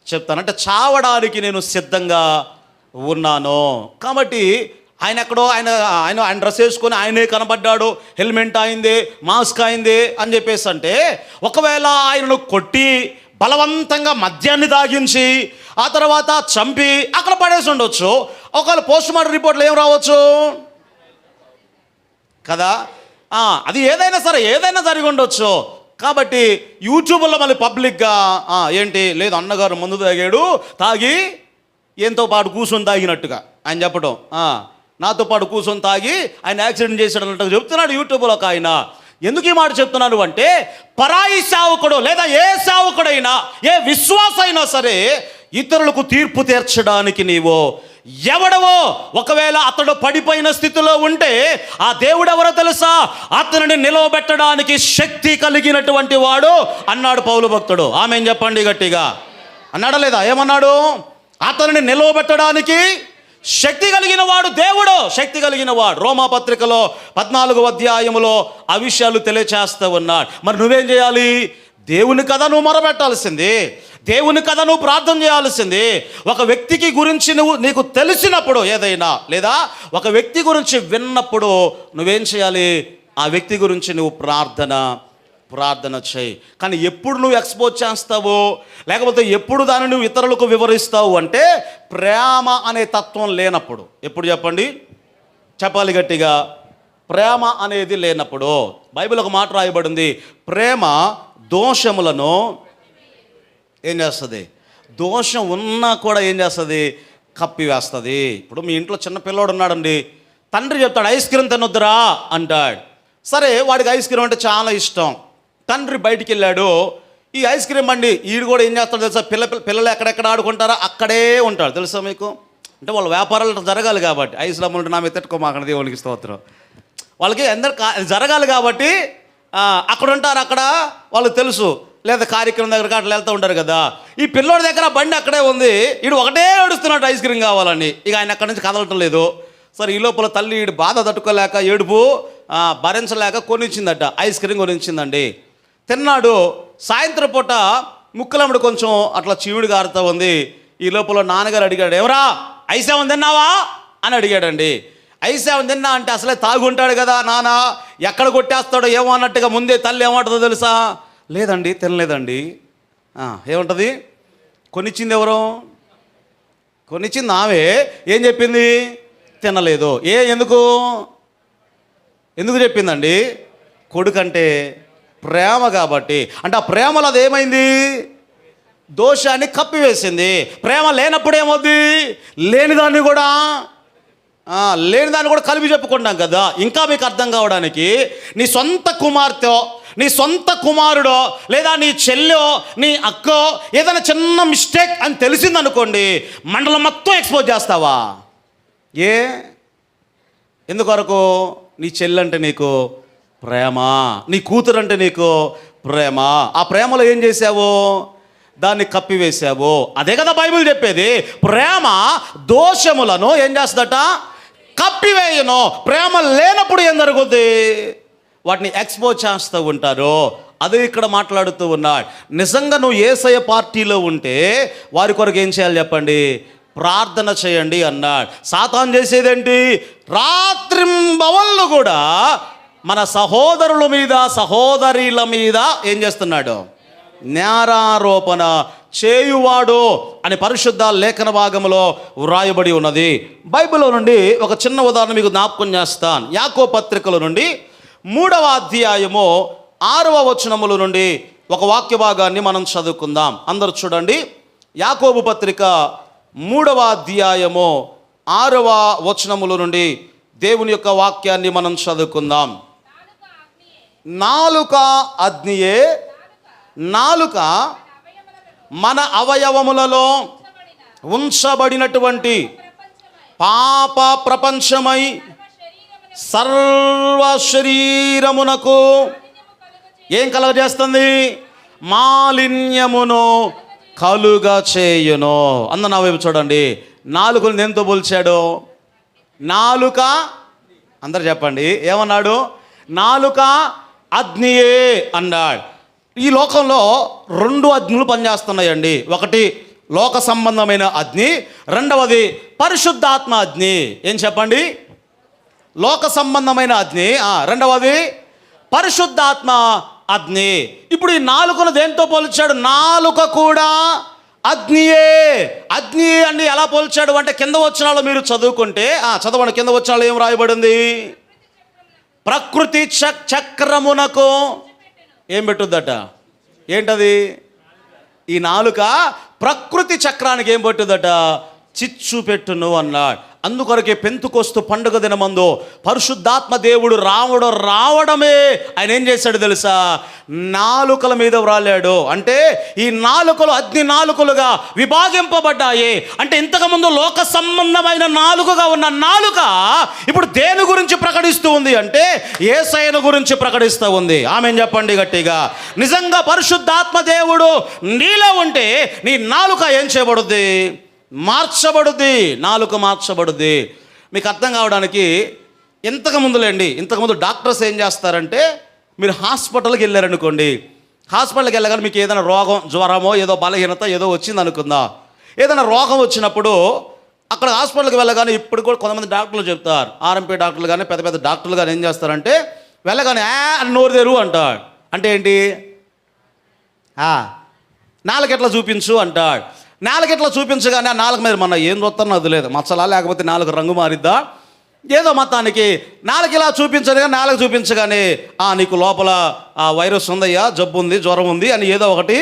Speaker 1: చెప్తాను. అంటే చావడానికి నేను సిద్ధంగా ఉన్నాను. కాబట్టి ఆయన ఎక్కడో ఆయన డ్రెస్ వేసుకొని ఆయనే కనబడ్డాడు, హెల్మెట్ అయింది, మాస్క్ అయింది అని చెప్పేసి అంటే, ఒకవేళ ఆయనను కొట్టి బలవంతంగా మద్యాన్ని తాగించి ఆ తర్వాత చంపి అక్కడ పడేసి ఉండొచ్చు. ఒకవేళ పోస్ట్ మార్టం రిపోర్ట్లు ఏం రావచ్చు కదా. అది ఏదైనా సరే, ఏదైనా జరిగి ఉండొచ్చు. కాబట్టి యూట్యూబ్లో మళ్ళీ పబ్లిక్గా ఏంటి లేదు, అన్నగారు మందు తాగి ఏంతో పాటు కూర్చొని తాగినట్టుగా ఆయన చెప్పడం, నాతో పాటు కూర్చొని తాగి ఆయన యాక్సిడెంట్ చేశాడు అన్నట్టుగా చెప్తున్నాడు యూట్యూబ్లో ఒక ఆయన. ఎందుకు ఈ మాట చెప్తున్నాను అంటే, పరాయి సేవకుడు లేదా ఏ సేవకుడైనా, ఏ విశ్వాసైనా సరే ఇతరులకు తీర్పు తీర్చడానికి నీవు ఎవడవో, ఒకవేళ అతడు పడిపోయిన స్థితిలో ఉంటే ఆ దేవుడు ఎవరో తెలుసా? అతనిని నిలవబెట్టడానికి శక్తి కలిగినటువంటి వాడు అన్నాడు పౌలు భక్తుడు. ఆమేన్ చెప్పండి గట్టిగా. అన్నాడా లేదా? ఏమన్నాడు? అతనిని నిలవబెట్టడానికి శక్తి కలిగిన వాడు దేవుడు, శక్తి కలిగిన వాడు. రోమాపత్రికలో 14వ అధ్యాయములో ఆ విషయాలు తెలియచేస్తూ ఉన్నాడు. మరి నువ్వేం చేయాలి? దేవుని కదా నువ్వు మొరబెట్టాల్సింది, దేవుని కదా నువ్వు ప్రార్థన చేయాల్సింది. ఒక వ్యక్తికి గురించి నీకు తెలిసినప్పుడు ఏదైనా, లేదా ఒక వ్యక్తి గురించి విన్నప్పుడు నువ్వేం చేయాలి? ఆ వ్యక్తి గురించి నువ్వు ప్రార్థన చేయి. కానీ ఎప్పుడు నువ్వు ఎక్స్పోజ్ చేస్తావు, లేకపోతే ఎప్పుడు దాన్ని నువ్వు ఇతరులకు వివరిస్తావు అంటే, ప్రేమ అనే తత్వం లేనప్పుడు. ఎప్పుడు చెప్పండి, చెప్పాలి గట్టిగా. ప్రేమ అనేది లేనప్పుడు. బైబిల్ ఒక మాట రాయబడింది, ప్రేమ దోషములను ఏం చేస్తుంది? దోషం ఉన్నా కూడా ఏం చేస్తుంది? కప్పివేస్తుంది. ఇప్పుడు మీ ఇంట్లో చిన్న పిల్లోడు ఉన్నాడండి, తండ్రి చెప్తాడు ఐస్ క్రీమ్ తినొద్దురా అంటాడు. సరే, వాడికి ఐస్ క్రీమ్ అంటే చాలా ఇష్టం. తండ్రి బయటికి వెళ్ళాడు, ఈ ఐస్ క్రీమ్ బండి ఈడు కూడా ఏం చేస్తాడు తెలుసా? పిల్లలు ఎక్కడెక్కడ ఆడుకుంటారో అక్కడే ఉంటాడు. తెలుసా మీకు? అంటే వాళ్ళ వ్యాపారాలు జరగాలి కాబట్టి, ఐస్లో అమ్ముంటే నా మీద తిట్టుకోమాకండి, దేవునికి స్తోత్రం. వాళ్ళకి అందరు జరగాలి కాబట్టి అక్కడ ఉంటారు. అక్కడ వాళ్ళకి తెలుసు, లేదా కార్యక్రమం దగ్గర అట్లా వెళ్తూ ఉంటారు కదా. ఈ పిల్లోడి దగ్గర బండి అక్కడే ఉంది, వీడు ఒకటే ఏడుస్తున్నాడు ఐస్ క్రీమ్ కావాలని. ఇక ఆయన అక్కడి నుంచి కదలటం లేదు. సరే, ఈ లోపల తల్లి వీడు బాధ తట్టుకోలేక, ఏడుపు భరించలేక కొనిచ్చిందట, ఐస్ క్రీమ్ కొనిచ్చిందండి. తిన్నాడు. సాయంత్రం పూట ముక్కలమ్మడు కొంచెం అట్లా చీవుడు గారుతూ ఉంది. ఈ లోపల నాన్నగారు అడిగాడు, ఎవరా ఐస్ ఏమని తిన్నావా అని అడిగాడండి. ఐస్ ఏమని తిన్నా అంటే అసలే తాగుంటాడు కదా నాన్న, ఎక్కడ కొట్టేస్తాడో ఏమో అన్నట్టుగా ముందే తల్లి ఏమంటుందో తెలుసా? లేదండి, తినలేదండి. ఏముంటుంది? కొనిచ్చింది ఎవరు? కొనిచ్చింది ఆమె. ఏం చెప్పింది? తినలేదు. ఎందుకు చెప్పిందండి? కొడుకంటే ప్రేమ కాబట్టి. అంటే ఆ ప్రేమలో అది ఏమైంది? దోషాన్ని కప్పివేసింది. ప్రేమ లేనప్పుడు ఏమవుద్ది? లేనిదాన్ని కూడా కలిపి చెప్పుకుంటాం కదా. ఇంకా మీకు అర్థం కావడానికి, నీ సొంత కుమార్తె, నీ సొంత కుమారుడో, లేదా నీ చెల్లో, నీ అక్కో ఏదైనా చిన్న మిస్టేక్ అని తెలిసిందనుకోండి, మండలం మొత్తం ఎక్స్పోజ్ చేస్తావా? ఎందుకొరకు? నీ చెల్లంటే నీకు ప్రేమ, నీ కూతురు అంటే నీకు ప్రేమ. ఆ ప్రేమలో ఏం చేసావు? దాన్ని కప్పివేశావు. అదే కదా బైబిల్ చెప్పేది. ప్రేమ దోషములను ఏం చేస్తుందట? కప్పివేయను. ప్రేమ లేనప్పుడు ఏం జరుగుద్ది? వాటిని ఎక్స్పోజ్ చేస్తూ ఉంటారు. అదే ఇక్కడ మాట్లాడుతూ ఉన్నాడు. నిజంగా నువ్వు యేసయ్య పార్టీలో ఉంటే వారి కొరకు ఏం చేయాలి చెప్పండి? ప్రార్థన చేయండి అన్నాడు. సాతాను చేసేదేంటి? రాత్రింబవళ్ళు కూడా మన సహోదరుల మీద, సహోదరుల మీద ఏం చేస్తున్నాడు? నేరారోపణ చేయువాడు అని పరిశుద్ధ లేఖన భాగంలో వ్రాయబడి ఉన్నది. బైబిల్లో నుండి ఒక చిన్న ఉదాహరణ మీకు జ్ఞాపకం చేస్తాను. యాకోబు పత్రికల నుండి 3వ అధ్యాయము 6వ వచనముల నుండి ఒక వాక్య భాగాన్ని మనం చదువుకుందాం. అందరూ చూడండి. యాకోబు పత్రిక 3వ అధ్యాయము 6వ వచనముల నుండి దేవుని యొక్క వాక్యాన్ని మనం చదువుకుందాం. నాలుక అగ్నియే, నాలుక మన అవయవములలో ఉంచబడినటువంటి పాప ప్రపంచమై సర్వ శరీరమునకు ఏం కలుగజేస్తుంది? మాలిన్యమును కలుగ చేయును. నా వైపు చూడండి. నాలుకను దేంతో పోల్చాడు? నాలుక, అందరు చెప్పండి ఏమన్నాడు? నాలుక అగ్నియే అన్నాడు. ఈ లోకంలో రెండు అగ్నులు పనిచేస్తున్నాయండి. ఒకటి లోక సంబంధమైన అగ్ని, రెండవది పరిశుద్ధాత్మ అగ్ని. ఏం చెప్పండి? లోక సంబంధమైన అగ్ని, రెండవది పరిశుద్ధాత్మ అగ్ని. ఇప్పుడు ఈ నాలుకను దేంతో పోల్చాడు? నాలుక కూడా అగ్నియే. అగ్ని అని ఎలా పోల్చాడు అంటే కింద వచనాలు మీరు చదువుకుంటే చదవండి. కింద వచనాలు ఏం రాయబడింది? ప్రకృతి చక్రమునకు ఏం పెట్టుద్దట? ఏంటది? ఈ నాలుక ప్రకృతి చక్రానికి ఏం పట్టుదట? చిచ్చు పెట్టును అన్నాడు. అందుకొరకే పెంతుకొస్తు పండుగ దినమందు పరిశుద్ధాత్మ దేవుడు రావడమే ఆయన ఏం చేశాడు తెలుసా? నాలుకల మీద వ్రాలాడు. అంటే ఈ నాలుకలు అగ్ని నాలుకలుగా విభాగింపబడ్డాయి. అంటే ఇంతకుముందు లోక సంబంధమైన నాలుకగా ఉన్న నాలుక ఇప్పుడు దేని గురించి ప్రకటిస్తూ ఉంది అంటే యేసయ్యను గురించి ప్రకటిస్తూ ఉంది. ఆమేన్ చెప్పండి గట్టిగా. నిజంగా పరిశుద్ధాత్మ దేవుడు నీలో ఉంటే నీ నాలుక ఏం చేయబడుద్ది? మార్చబడుద్ది. నాలుక మార్చబడుద్ది. మీకు అర్థం కావడానికి ఇంతకుముందు డాక్టర్స్ ఏం చేస్తారంటే, మీరు హాస్పిటల్కి వెళ్ళారనుకోండి, హాస్పిటల్కి వెళ్ళగానే మీకు ఏదైనా రోగం, జ్వరమో ఏదో బలహీనత ఏదో వచ్చింది అనుకుందా, ఏదైనా రోగం వచ్చినప్పుడు అక్కడ హాస్పిటల్కి వెళ్ళగానే ఇప్పుడు కూడా కొంతమంది డాక్టర్లు చెప్తారు, ఆర్ఎంపీ డాక్టర్లు కానీ పెద్ద పెద్ద డాక్టర్లు కానీ ఏం చేస్తారంటే వెళ్ళగానే అని నోరు తెరువు అంటాడు. అంటే ఏంటి? నాలుగెట్లా చూపించు అంటాడు. నాలుగెట్లా చూపించగానే ఆ నాలుగు మీద మన ఏం చూస్తానో అది లేదు, మచ్చలా లేకపోతే నాలుగు రంగు మారిద్దా, ఏదో మొత్తానికి నాలుగు ఇలా చూపించగా నాలుగు చూపించగానే నీకు లోపల వైరస్ ఉందయ్యా, జబ్బు ఉంది, జ్వరం ఉంది అని ఏదో ఒకటి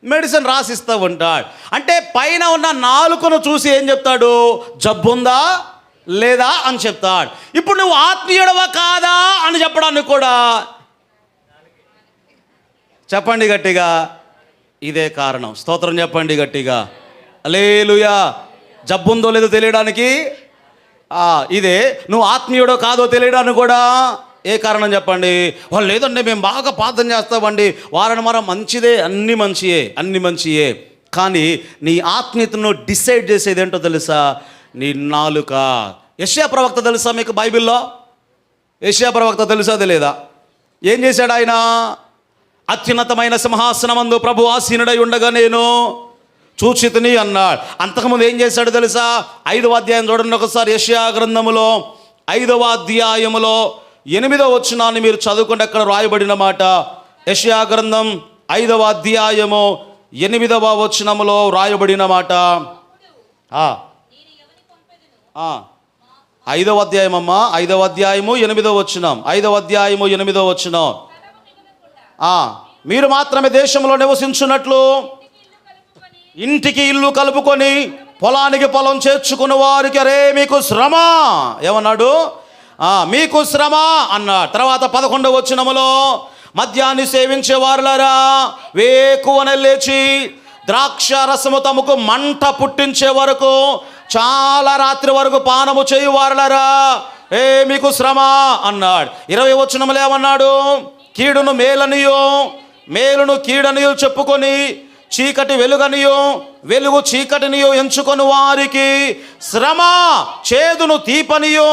Speaker 1: మెడిసిన్ రాసిస్తూ ఉంటాడు. అంటే పైన ఉన్న నాలుకను చూసి ఏం చెప్తాడు? జబ్బు ఉందా లేదా అని చెప్తాడు. ఇప్పుడు నువ్వు ఆత్మీయుడవా కాదా అని చెప్పడానికి కూడా చెప్పండి గట్టిగా, ఇదే కారణం. స్తోత్రం చెప్పండి గట్టిగా. హల్లెలూయా. జబ్బుందో లేదో తెలియడానికి ఇదే. నువ్వు ఆత్మీయుడో కాదో తెలియడానికి కూడా ఏ కారణం చెప్పండి? వాళ్ళు లేదండి మేము బాగా ప్రార్థన చేస్తామండి, వారం మంచిదే, అన్ని మంచియే. కానీ నీ ఆత్మీయతను డిసైడ్ చేసేది ఏంటో తెలుసా? నీ నాలుక. యెషయా ప్రవక్త తెలుసా మీకు? బైబిల్లో యెషయా ప్రవక్త తెలుసా తెలియదా? ఏం చేశాడు ఆయన? అత్యున్నతమైన సింహాసనమందు ప్రభు ఆసీనుడై ఉండగా నేను చూచితిని అన్నాడు. అంతకుముందు ఏం చేశాడు తెలుసా? 5వ అధ్యాయం చూడండి ఒకసారి. యెషయా గ్రంథములో 5వ అధ్యాయములో 8వ వచనాన్ని మీరు చదువుకుంటే అక్కడ రాయబడిన మాట. యెషయా గ్రంథం 5వ అధ్యాయము 8వ వచనములో రాయబడిన మాట. 5వ అధ్యాయం అమ్మా, 5వ అధ్యాయము 8వ వచనం. 5వ అధ్యాయము 8వ వచనం. మీరు మాత్రమే దేశంలో నివసించున్నట్లు ఇంటికి ఇల్లు కలుపుకొని పొలానికి పొలం చేర్చుకున్న వారికి అరే మీకు శ్రమ. ఏమన్నాడు? మీకు శ్రమ అన్నాడు. తర్వాత 11వ వచనములో మద్యాన్ని సేవించే వారులారా వేకువన లేచి ద్రాక్ష రసము తమకు మంట పుట్టించే వరకు చాలా రాత్రి వరకు పానము చేయువారులారా మీకు శ్రమ అన్నాడు. 20వ వచనములో ఏమన్నాడు? కీడును మేలనియో మేలును కీడనియో చెప్పుకొని చీకటి వెలుగనియో వెలుగు చీకటినియో ఎంచుకొని వారికి శ్రమ. చేదును తీపనియో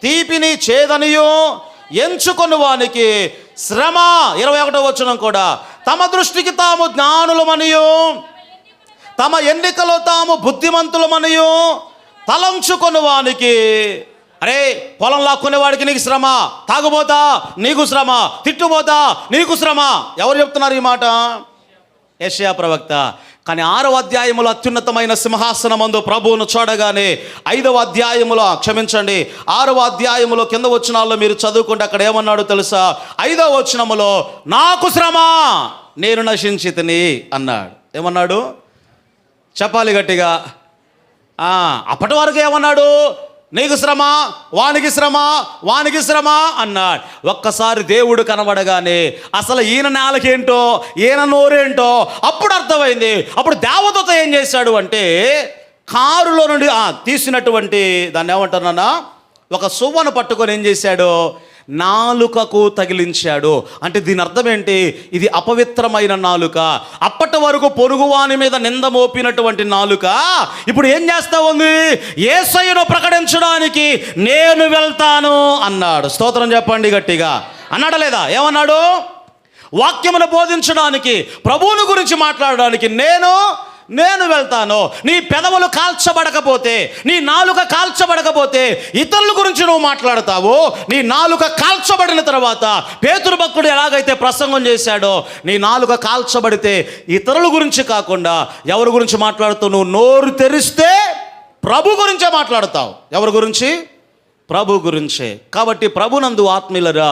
Speaker 1: తీపిని చేదనియో ఎంచుకొని వానికి శ్రమ. 21వ వచనం కూడా తమ దృష్టికి తాము జ్ఞానులమనియో తమ ఎన్నికలో తాము బుద్ధిమంతులమనియో తలంచుకొని వానికి అరే పొలం లాక్కునేవాడికి నీకు శ్రమ, తాగుబోతా నీకు శ్రమ, తిట్టుబోతా నీకు శ్రమ. ఎవరు చెప్తున్నారు ఈ మాట? యెషయా ప్రవక్త. కానీ 6వ అధ్యాయములో అత్యున్నతమైన సింహాసనమందు ప్రభువును చూడగానే 5వ అధ్యాయములో 6వ అధ్యాయములో కింద వచనాల్లో మీరు చదువుకుంటే అక్కడ ఏమన్నాడు తెలుసా? 5వ వచనములో నాకు శ్రమ, నేను నశించితిని అన్నాడు. ఏమన్నాడు? చెప్పాలి గట్టిగా. అప్పటి వరకు ఏమన్నాడు? నీకు శ్రమ, వానికి శ్రమ అన్నాడు. ఒక్కసారి దేవుడు కనబడగానే అసలు ఈయన నాలుకేంటో ఈయన నోరేంటో అప్పుడు అర్థమైంది. అప్పుడు దేవదూత ఏం చేశాడు అంటే కారులో నుండి తీసినటువంటి దాన్ని ఏమంటారన్నా ఒక సువ్వను పట్టుకొని ఏం చేశాడు? నాలుకకు తగిలించాడు. అంటే దీని అర్థం ఏంటి? ఇది అపవిత్రమైన నాలుక. అప్పటి వరకు పొరుగువాని మీద నింద మోపినటువంటి నాలుక ఇప్పుడు ఏం చేస్తా ఉంది? యేసయ్యను ప్రకటించడానికి నేను వెళ్తాను అన్నాడు. స్తోత్రం చెప్పండి గట్టిగా. అన్నాడా లేదా? ఏమన్నాడు? వాక్యమును బోధించడానికి, ప్రభువుని గురించి మాట్లాడడానికి నేను వెళ్తాను. నీ పెదవులు కాల్చబడకపోతే, నీ నాలుక కాల్చబడకపోతే ఇతరుల గురించి నువ్వు మాట్లాడతావు. నీ నాలుక కాల్చబడిన తర్వాత పేతురు భక్తుడు ఎలాగైతే ప్రసంగం చేశాడో, నీ నాలుక కాల్చబడితే ఇతరుల గురించి కాకుండా ఎవరి గురించి మాట్లాడుతావు? నువ్వు నోరు తెరిస్తే ప్రభు గురించే మాట్లాడతావు. ఎవరి గురించి? ప్రభు గురించే. కాబట్టి ప్రభునందు ఆత్మీయులరా,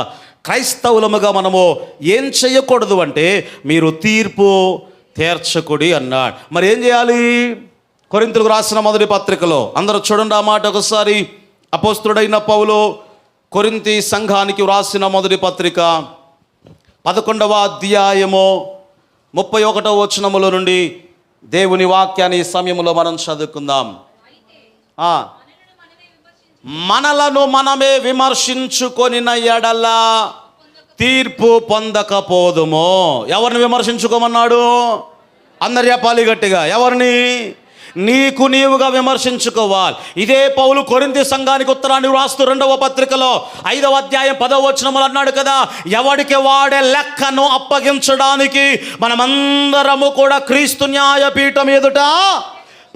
Speaker 1: క్రైస్తవులముగా మనము ఏం చేయకూడదు అంటే, మీరు తీర్పు తీర్చకుడి అన్నాడు. మరి ఏం చేయాలి? కొరింథీయులకు రాసిన మొదటి పత్రికలో అందరూ చూడండి ఆ మాట ఒకసారి. అపోస్తలుడైన పౌలు కొరింథీ సంఘానికి వ్రాసిన మొదటి పత్రిక 11వ అధ్యాయము 31వ వచనముల నుండి దేవుని వాక్యాన్ని ఈ సమయంలో మనం చదువుకుందాం. మనలను మనమే విమర్శించుకొనిన ఎడల తీర్పు పొందకపోదుము. ఎవరిని విమర్శించుకోమన్నాడు? అందరు చెప్పాలి గట్టిగా. ఎవరిని? నీకు నీవుగా విమర్శించుకోవాలి. ఇదే పౌలు కొరింథీ సంఘానికి ఉత్తరాన్ని వ్రాస్తూ 2వ పత్రికలో 5వ అధ్యాయం 10వ వచనములు అన్నాడు కదా, ఎవడికి వాడే లెక్కను అప్పగించడానికి మనమందరము కూడా క్రీస్తు న్యాయపీఠం ఎదుట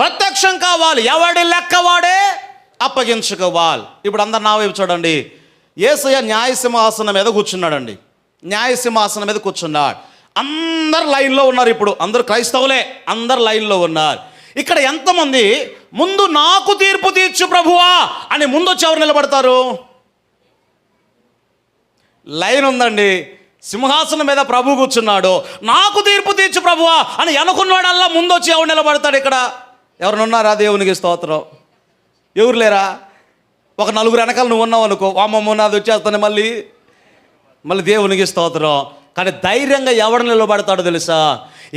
Speaker 1: ప్రత్యక్షం కావాలి. ఎవడి లెక్క వాడే అప్పగించుకోవాలి. ఇప్పుడు అందరు నా వైపు చూడండి. యేసయ్య న్యాయసింహాసనం మీద కూర్చున్నాడండి. న్యాయసింహాసనం మీద కూర్చున్నాడు. అందరు లైన్లో ఉన్నారు. ఇప్పుడు అందరు క్రైస్తవులే, అందరు లైన్లో ఉన్నారు. ఇక్కడ ఎంతమంది ముందు నాకు తీర్పు తీర్చు ప్రభువా అని ముందు వచ్చి ఎవరు నిలబడతారు? లైన్ ఉందండి. సింహాసనం మీద ప్రభు కూర్చున్నాడు. నాకు తీర్పు తీర్చు ప్రభువా అని అనుకున్నాడల్లా ముందు వచ్చి ఎవరు నిలబడతాడు? ఇక్కడ ఎవరినున్నారా? దేవునికి స్తోత్రం. ఎవరు లేరా? ఒక నలుగురు వెనకాల నువ్వు ఉన్నావు అనుకో, వామమ్మ నాది వచ్చేస్తాను మళ్ళీ దేవునికి స్తోత్రం. కానీ ధైర్యంగా ఎవడు నిలబడతాడో తెలుసా?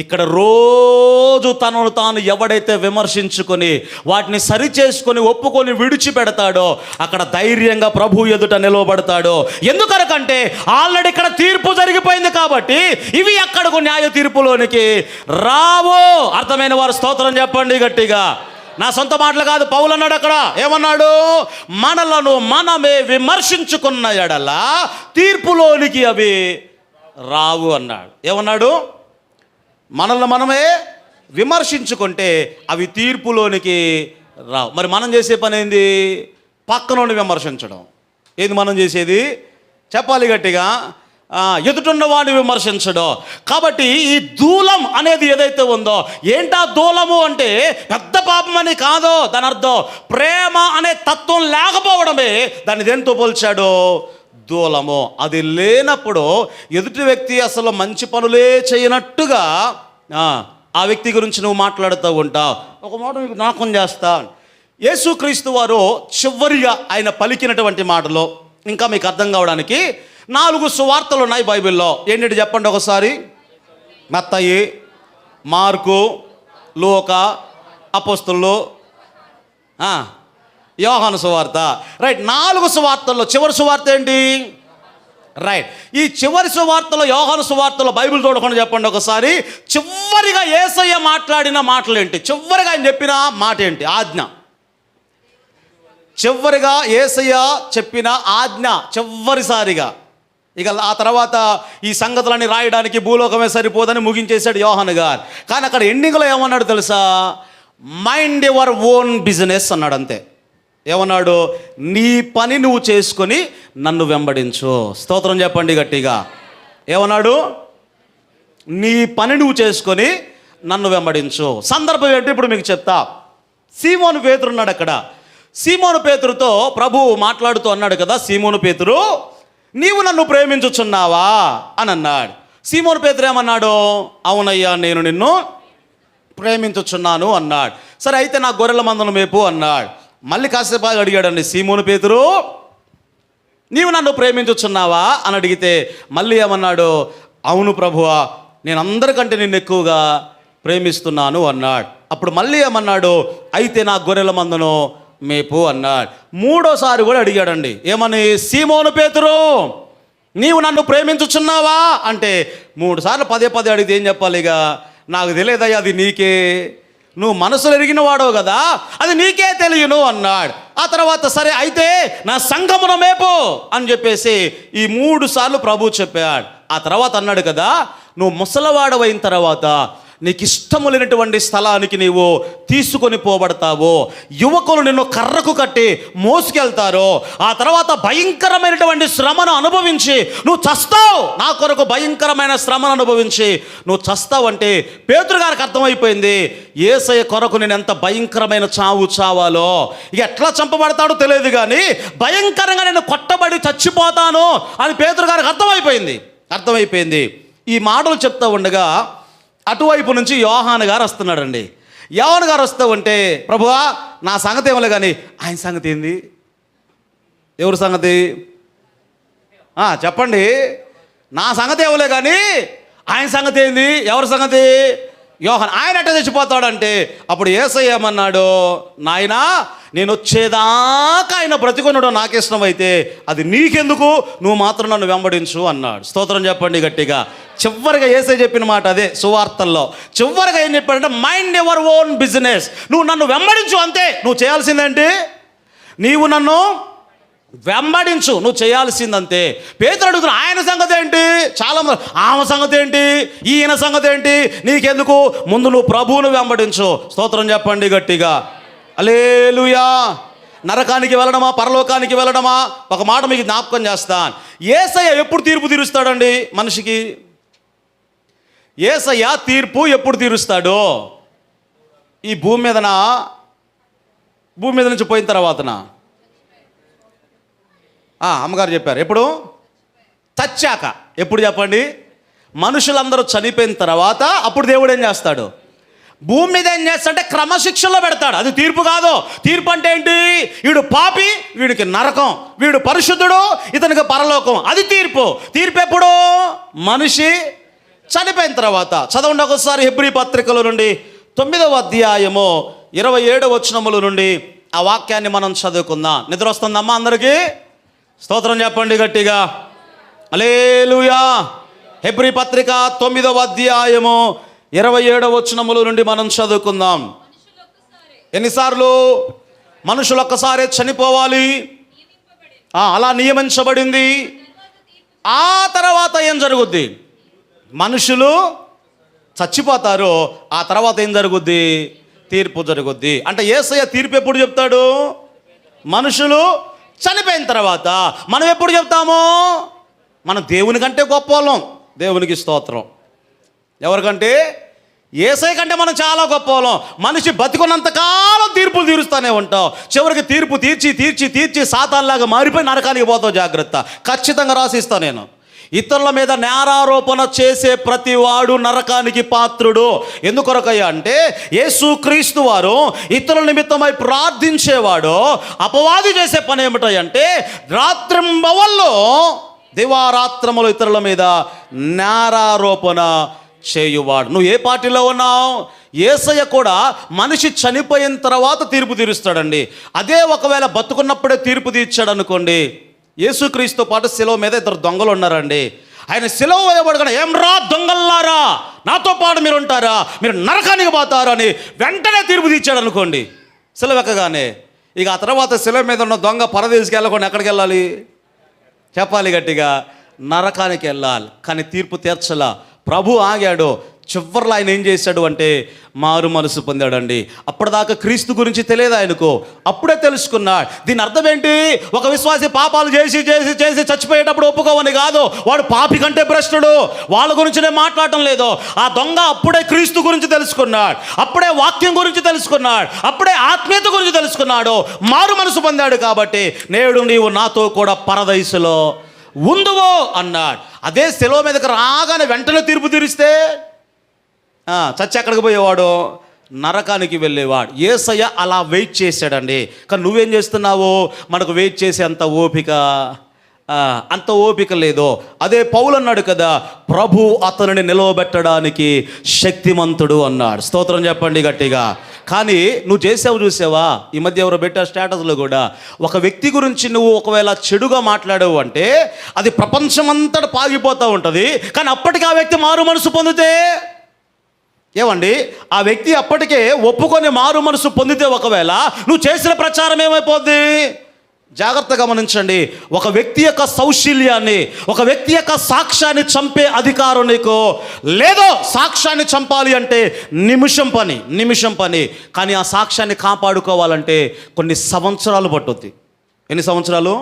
Speaker 1: ఇక్కడ రోజు తనను తాను ఎవడైతే విమర్శించుకొని వాటిని సరిచేసుకొని ఒప్పుకొని విడిచిపెడతాడో అక్కడ ధైర్యంగా ప్రభు ఎదుట నిలవబడతాడో. ఎందుకనకంటే ఆల్రెడీ ఇక్కడ తీర్పు జరిగిపోయింది కాబట్టి ఇవి ఎక్కడకు న్యాయ తీర్పులోనికి రావో. అర్థమైన వారు స్తోత్రం చెప్పండి గట్టిగా. నా సొంత మాటలు కాదు, పౌలు అన్నాడు అక్కడ. ఏమన్నాడు? మనలను మనమే విమర్శించుకున్న ఎడల తీర్పులోనికి అవి రావు అన్నాడు. ఏమన్నాడు? మనల్ని మనమే విమర్శించుకుంటే అవి తీర్పులోనికి రావు. మరి మనం చేసే పని ఏంది? పక్కనోని విమర్శించడం. ఏది మనం చేసేది? చెప్పాలి గట్టిగా. ఎదుటున్న వాడిని విమర్శించడం. కాబట్టి ఈ దూలం అనేది ఏదైతే ఉందో, ఏంటా దూలము అంటే పెద్ద పాపం అని కాదో. దాని అర్థం ప్రేమ అనే తత్వం లేకపోవడమే దాన్ని దేంతో పోల్చాడో? దూలము. అది లేనప్పుడు ఎదుటి వ్యక్తి అసలు మంచి పనులే చేయనట్టుగా ఆ వ్యక్తి గురించి నువ్వు మాట్లాడుతూ ఉంటావు. ఒక మాట మీకు జ్ఞాపకం చేస్తా. యేసుక్రీస్తు వారు చివరిగా ఆయన పలికినటువంటి మాటలో ఇంకా మీకు అర్థం కావడానికి 4 సువార్తలు ఉన్నాయి బైబిల్లో. ఏంటంటే చెప్పండి ఒకసారి. మత్తయి, మార్కు, లూకా, అపోస్తలులు, యోహాను సువార్త. రైట్. 4 సువార్తల్లో చివరి సువార్త ఏంటి? రైట్. ఈ చివరి సువార్తలో, యోహాను సువార్తలో బైబిల్ చూడకుండా చెప్పండి ఒకసారి. చివరిగా యేసయ్య మాట్లాడిన మాటలు ఏంటి? చివరిగా ఆయన చెప్పిన మాట ఏంటి? ఆజ్ఞ. చివరిగా యేసయ్య చెప్పిన ఆజ్ఞ చివరిసారిగా. ఇక ఆ తర్వాత ఈ సంగతులన్నీ రాయడానికి భూలోకమే సరిపోదని ముగించేశాడు యోహాను గారు. కానీ అక్కడ ఎండింగ్లో ఏమన్నాడు తెలుసా? మైండ్ యువర్ ఓన్ బిజినెస్ అన్నాడు. అంతే. ఏమన్నాడు? నీ పని నువ్వు చేసుకొని నన్ను వెంబడించు. స్తోత్రం చెప్పండి గట్టిగా. ఏమన్నాడు? నీ పని నువ్వు చేసుకొని నన్ను వెంబడించు. సందర్భం ఏంటి ఇప్పుడు మీకు చెప్తా. సీమోను పేతురు ఉన్నాడు అక్కడ. సీమోను పేతురుతో ప్రభువు మాట్లాడుతూ అన్నాడు కదా, సీమోను పేతురు నీవు నన్ను ప్రేమించుచున్నావా అని అన్నాడు. సీమోను పేతురు ఏమన్నాడు? అవునయ్యా నేను నిన్ను ప్రేమించుచున్నాను అన్నాడు. సరే అయితే నా గొర్రెల మందను మేపు అన్నాడు. మళ్ళీ కాసేపు అడిగాడండి సీమోను పేతురు, నీవు నన్ను ప్రేమించుచున్నావా అని అడిగితే మళ్ళీ ఏమన్నాడు? అవును ప్రభువా, నేను అందరికంటే నిన్ను ఎక్కువగా ప్రేమిస్తున్నాను అన్నాడు. అప్పుడు మళ్ళీ ఏమన్నాడు? అయితే నా గొర్రెల మందను మేపు అన్నాడు. మూడోసారి కూడా అడిగాడండి. ఏమని? సీమోను పేతురు, నీవు నన్ను ప్రేమించుచున్నావా అంటే 3 సార్లు పదే అడిగితే ఏం చెప్పాలి? ఇక నాకు తెలియదయ్యా, అది నీకే, నువ్వు మనసులో ఎరిగిన వాడో కదా, అది నీకే తెలియను అన్నాడు. ఆ తర్వాత సరే అయితే నా సంఘమును మేపు అని చెప్పేసి ఈ 3 సార్లు ప్రభు చెప్పాడు. ఆ తర్వాత అన్నాడు కదా, నువ్వు ముసలవాడవైన తర్వాత నీకు ఇష్టము లేనటువంటి స్థలానికి నీవు తీసుకొని పోబడతావు, యువకులు నిన్ను కర్రకు కట్టి మోసుకెళ్తారు, ఆ తర్వాత భయంకరమైనటువంటి శ్రమను అనుభవించి నువ్వు చస్తావు, నా కొరకు భయంకరమైన శ్రమను అనుభవించి నువ్వు చస్తావు అంటే పేతురు గారికి అర్థమైపోయింది యేసయ్య కొరకు నేను ఎంత భయంకరమైన చావు చావాలో. ఇక ఎట్లా చంపబడతాడో తెలియదు కానీ భయంకరంగా నేను కొట్టబడి చచ్చిపోతాను అని పేతురు గారికి అర్థమైపోయింది. ఈ మాటలు చెప్తా ఉండగా అటువైపు నుంచి యోహాను గారు వస్తున్నాడండి. యోహాను గారు వస్తూ ఉంటే, ప్రభువా నా సంగతి ఏమలే కానీ ఆయన సంగతి ఏంది? ఎవరి సంగతి చెప్పండి. నా సంగతి ఏమలే కానీ ఆయన సంగతి ఏంది? ఎవరి సంగతి? యోహాను. ఆయన ఎట్ట చచ్చిపోతాడంటే అప్పుడు యేసయ్య ఏమన్నాడు, నాయనా నేను వచ్చేదాకా ఆయన బ్రతికొనడం నాకు ఇష్టమైతే అది నీకెందుకు, నువ్వు మాత్రం నన్ను వెంబడించు అన్నాడు. స్తోత్రం చెప్పండి గట్టిగా. చివరిగా యేసయ్య చెప్పిన మాట అదే సువార్తల్లో. చివరిగా ఏం చెప్పాడంటే మైండ్ యువర్ ఓన్ బిజినెస్, నువ్వు నన్ను వెంబడించు అంతే. నువ్వు చేయాల్సిందేంటి? నీవు నన్ను వెంబడించు, నువ్వు చేయాల్సిందంతే. పేతురు అడుగుతున్నా ఆయన సంగతి ఏంటి? చాలా ఆమె సంగతి ఏంటి? ఈయన సంగతి ఏంటి? నీకెందుకు? ముందు నువ్వు ప్రభువును వెంబడించు. స్తోత్రం చెప్పండి గట్టిగా. హల్లెలూయా. నరకానికి వెళ్ళడమా పరలోకానికి వెళ్ళడమా? ఒక మాట మీకు జ్ఞాపకం చేస్తాను. యేసయ్య ఎప్పుడు తీర్పు తీరుస్తాడండి మనిషికి? యేసయ్య తీర్పు ఎప్పుడు తీరుస్తాడు? ఈ భూమి మీద నుంచి పోయిన తర్వాతనా? అమ్మగారు చెప్పారు. ఎప్పుడు? చచ్చాక. ఎప్పుడు చెప్పండి? మనుషులందరూ చనిపోయిన తర్వాత అప్పుడు దేవుడు ఏం చేస్తాడు? భూమి మీద ఏం చేస్తాడంటే క్రమశిక్షణలో పెడతాడు. అది తీర్పు కాదు. తీర్పు అంటే ఏంటి? వీడు పాపి, వీడికి నరకం, వీడు పరిశుద్ధుడు, ఇతనికి పరలోకం. అది తీర్పు. తీర్పు ఎప్పుడు? మనిషి చనిపోయిన తర్వాత. చదవండి ఒకసారి హెబ్రీ పత్రికలో నుండి 9వ అధ్యాయము 27వ వచనముల నుండి ఆ వాక్యాన్ని మనం చదువుకుందాం. నిద్ర వస్తుందమ్మా అందరికీ? స్తోత్రం చెప్పండి గట్టిగా. హల్లెలూయా. హెబ్రీ పత్రిక 9వ అధ్యాయము 27వ వచనముల నుండి మనం చదువుకుందాం. ఎన్నిసార్లు? మనుషులు ఒక్కసారే చనిపోవాలి, అలా నియమించబడింది. ఆ తర్వాత ఏం జరుగుద్ది? మనుషులు చచ్చిపోతారు, ఆ తర్వాత ఏం జరుగుద్ది? తీర్పు జరుగుద్ది. అంటే యేసయ్య తీర్పు ఎప్పుడు చెప్తాడు? మనుషులు చనిపోయిన తర్వాత. మనం ఎప్పుడు చెప్తాము? మనం దేవుని కంటే గొప్ప వాళ్ళం. దేవునికి స్తోత్రం. ఎవరికంటే? యేసయ్య కంటే మనం చాలా గొప్ప వాళ్ళం. మనిషి బతికున్నంతకాలం తీర్పులు తీరుస్తూనే ఉంటాం. చివరికి తీర్పు తీర్చి సాతాన్లాగా మారిపోయి నరకానికి పోతావు. జాగ్రత్త. ఖచ్చితంగా రాసిస్తా నేను. ఇతరుల మీద నేరారోపణ చేసే ప్రతి వాడు నరకానికి పాత్రుడు. ఎందుకొరకయ్యా అంటే యేసుక్రీస్తు వారు ఇతరుల నిమిత్తమై ప్రార్థించేవాడు. అపవాది చేసే పని ఏమిటంటే రాత్రింబవల్లో దివారాత్రములు ఇతరుల మీద నేరారోపణ చేయువాడు. నువ్వు ఏ పార్టీలో ఉన్నావు? యేసయ్య కూడా మనిషి చనిపోయిన తర్వాత తీర్పు తీరుస్తాడండి. అదే ఒకవేళ బతుకున్నప్పుడే తీర్పు తీర్చాడు అనుకోండి, యేసుక్రీస్తుతో పాటు శిలువ మీద 2 దొంగలు ఉన్నారండి. ఆయన శిలువ వేయబడగానే ఏం రా దొంగల్లారా, నాతో పాటు మీరు ఉంటారా, మీరు నరకానికి పోతారు అని వెంటనే తీర్పు తీర్చాడు అనుకోండి శిలువ ఎక్కగానే. ఇక ఆ తర్వాత శిలువ మీద ఉన్న దొంగ పరదేశికి వెళ్ళకుండా ఎక్కడికి వెళ్ళాలి? చెప్పాలి గట్టిగా. నరకానికి వెళ్ళాలి. కానీ తీర్పు తీర్చలా. ప్రభు ఆగాడు. చివరిలో ఆయన ఏం చేశాడు అంటే మారు మనసు పొందాడండి. అప్పటిదాకా క్రీస్తు గురించి తెలియదు ఆయనకు, అప్పుడే తెలుసుకున్నాడు. దీని అర్థం ఏంటి? ఒక విశ్వాసి పాపాలు చేసి చచ్చిపోయేటప్పుడు ఒప్పుకోవని కాదు. వాడు పాపి కంటే భ్రష్టుడు, వాళ్ళ గురించి నేను మాట్లాడటం లేదు. ఆ దొంగ అప్పుడే క్రీస్తు గురించి తెలుసుకున్నాడు, అప్పుడే వాక్యం గురించి తెలుసుకున్నాడు, అప్పుడే ఆత్మీయత గురించి తెలుసుకున్నాడు, మారు మనసు పొందాడు. కాబట్టి నేడు నీవు నాతో కూడా పరదైసులో ఉందువో అన్నాడు. అదే శిలువ మీదకి రాగానే వెంటనే తీర్పు తీరిస్తే చచ్చి ఎక్కడికి పోయేవాడు? నరకానికి వెళ్ళేవాడు. యేసయ్య అలా వెయిట్ చేశాడండి. కానీ నువ్వేం చేస్తున్నావు? మనకు వెయిట్ చేసే అంత ఓపిక అంత ఓపిక లేదో, అదే పౌలు అన్నాడు కదా, ప్రభు అతనిని నిలవబెట్టడానికి శక్తిమంతుడు అన్నాడు. స్తోత్రం చెప్పండి గట్టిగా. కానీ నువ్వు చూసావా ఈ మధ్య ఎవరో పెట్టా స్టేటస్లో కూడా, ఒక వ్యక్తి గురించి నువ్వు ఒకవేళ చెడుగా మాట్లాడావు అంటే అది ప్రపంచమంతటా పాగిపోతూ ఉంటుంది. కానీ అప్పటికి ఆ వ్యక్తి మారు మనసు పొందితే, ఏమండి, ఆ వ్యక్తి అప్పటికే ఒప్పుకొని మారు మనసు పొందితే ఒకవేళ నువ్వు చేసిన ప్రచారం ఏమైపోద్ది? జాగ్రత్తగా గమనించండి. ఒక వ్యక్తి యొక్క సౌశీల్యాన్ని, ఒక వ్యక్తి యొక్క సాక్ష్యాన్ని చంపే అధికారం నీకు లేదో. సాక్ష్యాన్ని చంపాలి అంటే నిమిషం పని. కానీ ఆ సాక్ష్యాన్ని కాపాడుకోవాలంటే కొన్ని సంవత్సరాలు పట్టుద్ది. ఎన్ని సంవత్సరాలు?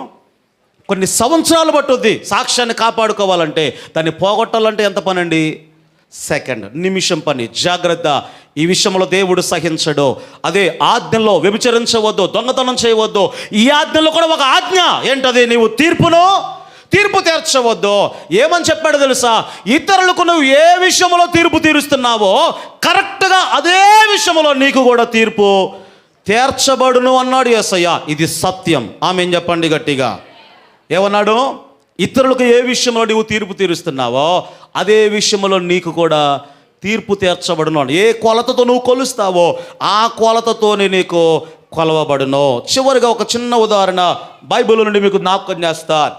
Speaker 1: కొన్ని సంవత్సరాలు పట్టుద్ది. సాక్ష్యాన్ని కాపాడుకోవాలంటే, దాన్ని పోగొట్టాలంటే ఎంత పని అండి? సెకండ్, నిమిషం పని. జాగ్రత్త, ఈ విషయంలో దేవుడు సహించడు. అదే ఆజ్ఞలో వ్యభిచరించవద్దు, దొంగతనం చేయవద్దు. ఈ ఆజ్ఞలో కూడా ఒక ఆజ్ఞ ఏంటది? నీవు తీర్పు తీర్చవద్దు. ఏమని చెప్పాడు తెలుసా? ఇతరులకు నువ్వు ఏ విషయంలో తీర్పు తీరుస్తున్నావో కరెక్ట్గా అదే విషయంలో నీకు కూడా తీర్పు తీర్చబడును అన్నాడు యేసయ్య. ఇది సత్యం. ఆమె చెప్పండి గట్టిగా. ఏమన్నాడు? ఇతరులకు ఏ విషయంలో నువ్వు తీర్పు తీరుస్తున్నావో అదే విషయంలో నీకు కూడా తీర్పు తీర్చబడును. ఏ కొలతతో నువ్వు కొలుస్తావో ఆ కొలతతోనే నీకు కొలవబడును. చివరిగా ఒక చిన్న ఉదాహరణ బైబిల్ నుండి మీకు జ్ఞాపకం చేస్తారు.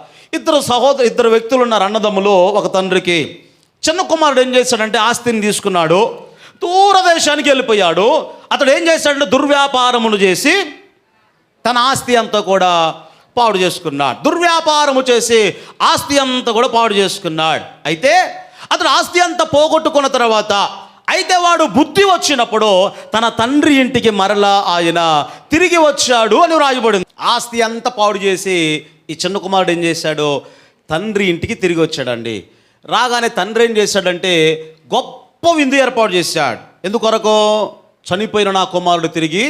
Speaker 1: ఇద్దరు వ్యక్తులు ఉన్నారు, అన్నదమ్ములు. ఒక తండ్రికి చిన్న కుమారుడు ఏం చేశాడంటే ఆస్తిని తీసుకున్నాడు, దూరదేశానికి వెళ్ళిపోయాడు. అతడు ఏం చేశాడంటే దుర్వ్యాపారములు చేసి తన ఆస్తి అంతా కూడా పాడు చేసుకున్నాడు. దుర్వ్యాపారము చేసి ఆస్తి అంతా కూడా పాడు చేసుకున్నాడు. అయితే అతను ఆస్తి అంతా పోగొట్టుకున్న తర్వాత, అయితే వాడు బుద్ధి వచ్చినప్పుడు తన తండ్రి ఇంటికి మరలా ఆయన తిరిగి వచ్చాడు అని రాయబడింది. ఆస్తి అంతా పాడు చేసి ఈ చిన్న కుమారుడు ఏం చేశాడు? తండ్రి ఇంటికి తిరిగి వచ్చాడండి. రాగానే తండ్రి ఏం చేశాడంటే గొప్ప విందు ఏర్పాటు చేశాడు. ఎందుకొరకు? చనిపోయిన నా కుమారుడు తిరిగి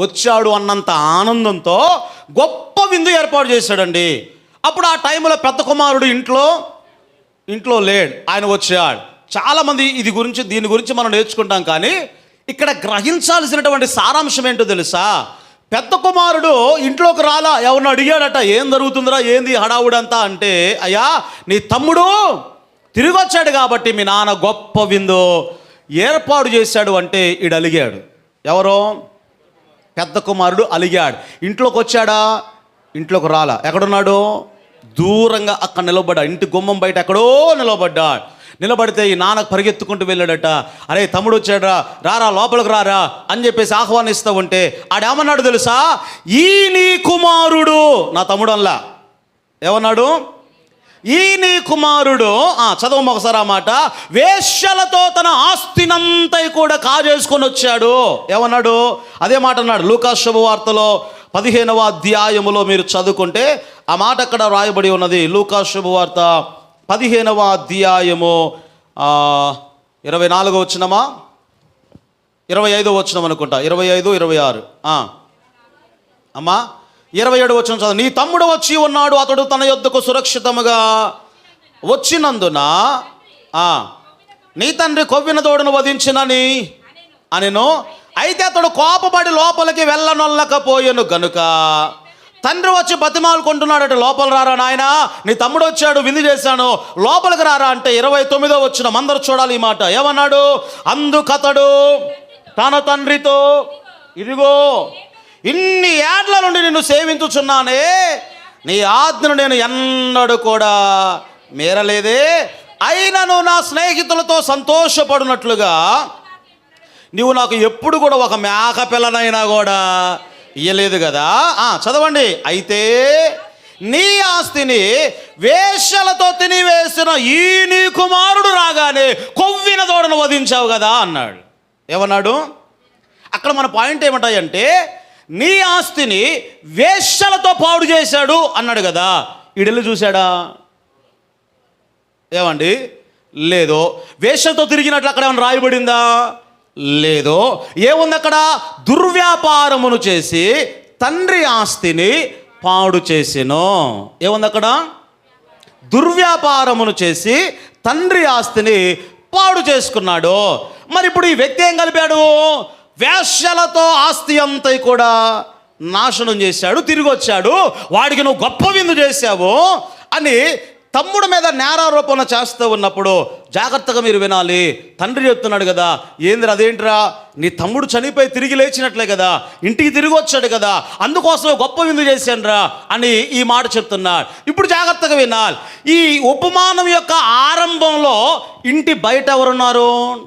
Speaker 1: వచ్చాడు అన్నంత ఆనందంతో గొప్ప విందు ఏర్పాటు చేశాడండి. అప్పుడు ఆ టైంలో పెద్ద కుమారుడు ఇంట్లో లేడు, ఆయన వచ్చాడు. చాలామంది దీని గురించి మనం నేర్చుకుంటాం. కానీ ఇక్కడ గ్రహించాల్సినటువంటి సారాంశం ఏంటో తెలుసా? పెద్ద కుమారుడు ఇంట్లోకి రాలా, ఎవరిని అడిగాడట, ఏం జరుగుతుందిరా, ఏంది హడావుడంతా అంటే, అయ్యా నీ తమ్ముడు తిరిగి వచ్చాడు కాబట్టి మీ నాన్న గొప్ప విందు ఏర్పాటు చేశాడు అంటే ఈడు అలిగాడు. ఎవరో పెద్ద కుమారుడు అలిగాడు. ఇంట్లోకి వచ్చాడా? ఇంట్లోకి రాలా. ఎక్కడున్నాడు? దూరంగా అక్కడ నిలబడ్డా. ఇంటి గుమ్మం బయట ఎక్కడో నిలబడితే ఈ నాన్నకు పరిగెత్తుకుంటూ వెళ్ళాడట. అరే తమ్ముడు వచ్చాడా, రారా లోపలికి రారా అని చెప్పేసి ఆహ్వానిస్తూ ఉంటే ఆడేమన్నాడు తెలుసా? ఈ నీ కుమారుడు, నా తమ్ముడు అల్లా. ఏమన్నాడు? ఈ నీ కుమారుడు, చదవము ఒకసారి ఆ మాట, వేశ్యలతో తన ఆస్తినంతా కూడా కాజేసుకొని వచ్చాడు. ఏమన్నాడు? అదే మాట అన్నాడు. లూకా శుభవార్తలో 15వ అధ్యాయములో మీరు చదువుకుంటే ఆ మాట అక్కడ రాయబడి ఉన్నది. లూకా శుభవార్త 15వ అధ్యాయము 24వ వచనమా 25వ వచనం అనుకుంటా, 25, 26. అమ్మా 27వ వచనం చదువు. నీ తమ్ముడు వచ్చి ఉన్నాడు, అతడు తన యొద్దకు సురక్షితముగా వచ్చినందున నీ తండ్రి కొవ్విన దూడను వధించినని అనెను. అయితే అతడు కోపపడి లోపలికి వెళ్ళనొల్లకపోయెను గనుక తండ్రి వచ్చి బతిమాలుకుంటున్నాడట, లోపల రారా నాయన, నీ తమ్ముడు వచ్చాడు, విందు చేశాను, లోపలికి రారా అంటే 29వ వచనం. అందరూ చూడాలి ఈ మాట. ఏమన్నాడు? అందుకతడు తన తండ్రితో, ఇదిగో ఇన్ని ఏళ్ల నుండి నిన్ను సేవించుచున్నానే, నీ ఆజ్ఞను నేను ఎన్నడూ కూడా మీరలేదే, అయినను నా స్నేహితులతో సంతోషపడినట్లుగా నీవు నాకు ఎప్పుడు కూడా ఒక మేక పిల్లనైనా కూడా ఇయ్యలేదు కదా. చదవండి. అయితే నీ ఆస్తిని వేశ్యలతో తినివేసిన ఈ నీ కుమారుడు రాగానే కొవ్విన దూడను వధించావు కదా అన్నాడు. ఏమన్నాడు? అక్కడ మన పాయింట్ ఏమంటాయంటే, నీ ఆస్తిని వేశ్యలతో పాడు చేశాడు అన్నాడు కదా. ఈడెళ్ళి చూశాడా? ఏమండి? లేదో. వేశ్యలతో తిరిగినట్లు అక్కడ ఏమైనా రాయబడిందా? లేదో. ఏముంది అక్కడ? దుర్వ్యాపారమును చేసి తండ్రి ఆస్తిని పాడు చేసెను. ఏముంది అక్కడ? దుర్వ్యాపారమును చేసి తండ్రి ఆస్తిని పాడు చేసుకున్నాడు. మరి ఇప్పుడు ఈ వ్యక్తి ఏం కలిపాడు? వేశ్యలతో ఆస్తి అంతా కూడా నాశనం చేశాడు. తిరిగి వచ్చాడు, వాడికి నువ్వు గొప్ప విందు చేశావు, అని తమ్ముడు మీద నేరారోపణ చేస్తూ ఉన్నప్పుడు జాగ్రత్తగా మీరు వినాలి. తండ్రి చెప్తున్నాడు కదా, ఏంద్ర అదేంట్రా, నీ తమ్ముడు చనిపోయి తిరిగి లేచినట్లే కదా, ఇంటికి తిరిగి వచ్చాడు కదా, అందుకోసం గొప్ప విందు చేశానురా అని ఈ మాట చెప్తున్నాడు. ఇప్పుడు జాగ్రత్తగా వినాలి. ఈ ఉపమానం యొక్క ఆరంభంలో ఇంటి బయట ఎవరున్నారు?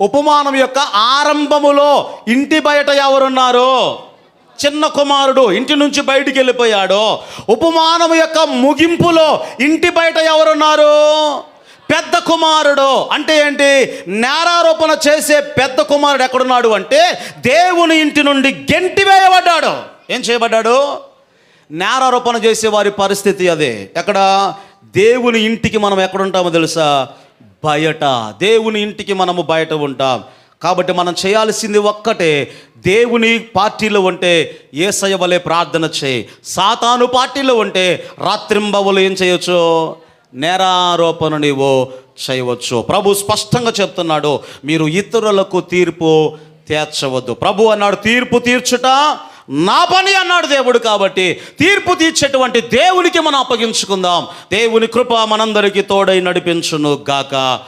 Speaker 1: ఉపమానం యొక్క ఆరంభములో ఇంటి బయట ఎవరున్నారు? చిన్న కుమారుడు ఇంటి నుంచి బయటికి వెళ్ళిపోయాడు. ఉపమానం యొక్క ముగింపులో ఇంటి బయట ఎవరున్నారు? పెద్ద కుమారుడు. అంటే ఏంటి? నేరారోపణ చేసే పెద్ద కుమారుడు ఎక్కడున్నాడు అంటే దేవుని ఇంటి నుండి గెంటి వేయబడ్డాడు. ఏం చేయబడ్డాడు? నేరారోపణ చేసే వారి పరిస్థితి అదే. ఎక్కడ? దేవుని ఇంటికి మనం ఎక్కడుంటామో తెలుసా? బయట. దేవుని ఇంటికి మనము బయట ఉంటాం. కాబట్టి మనం చేయాల్సింది ఒక్కటే, దేవుని పార్టీలో ఉంటే యేసయ్య వలె ప్రార్థన చేయి. సాతాను పార్టీలో ఉంటే రాత్రింబవలు ఏం చేయొచ్చు? నేరారోపణ నీవు చేయవచ్చు. ప్రభు స్పష్టంగా చెప్తున్నాడు, మీరు ఇతరులకు తీర్పు తీర్చవద్దు. ప్రభు అన్నాడు, తీర్పు తీర్చుట నా పని అన్నాడు దేవుడు. కాబట్టి తీర్పు తీర్చేటువంటి దేవునికి మనం అప్పగించుకుందాం. దేవుని కృప మనందరికీ తోడై నడిపించును గాక.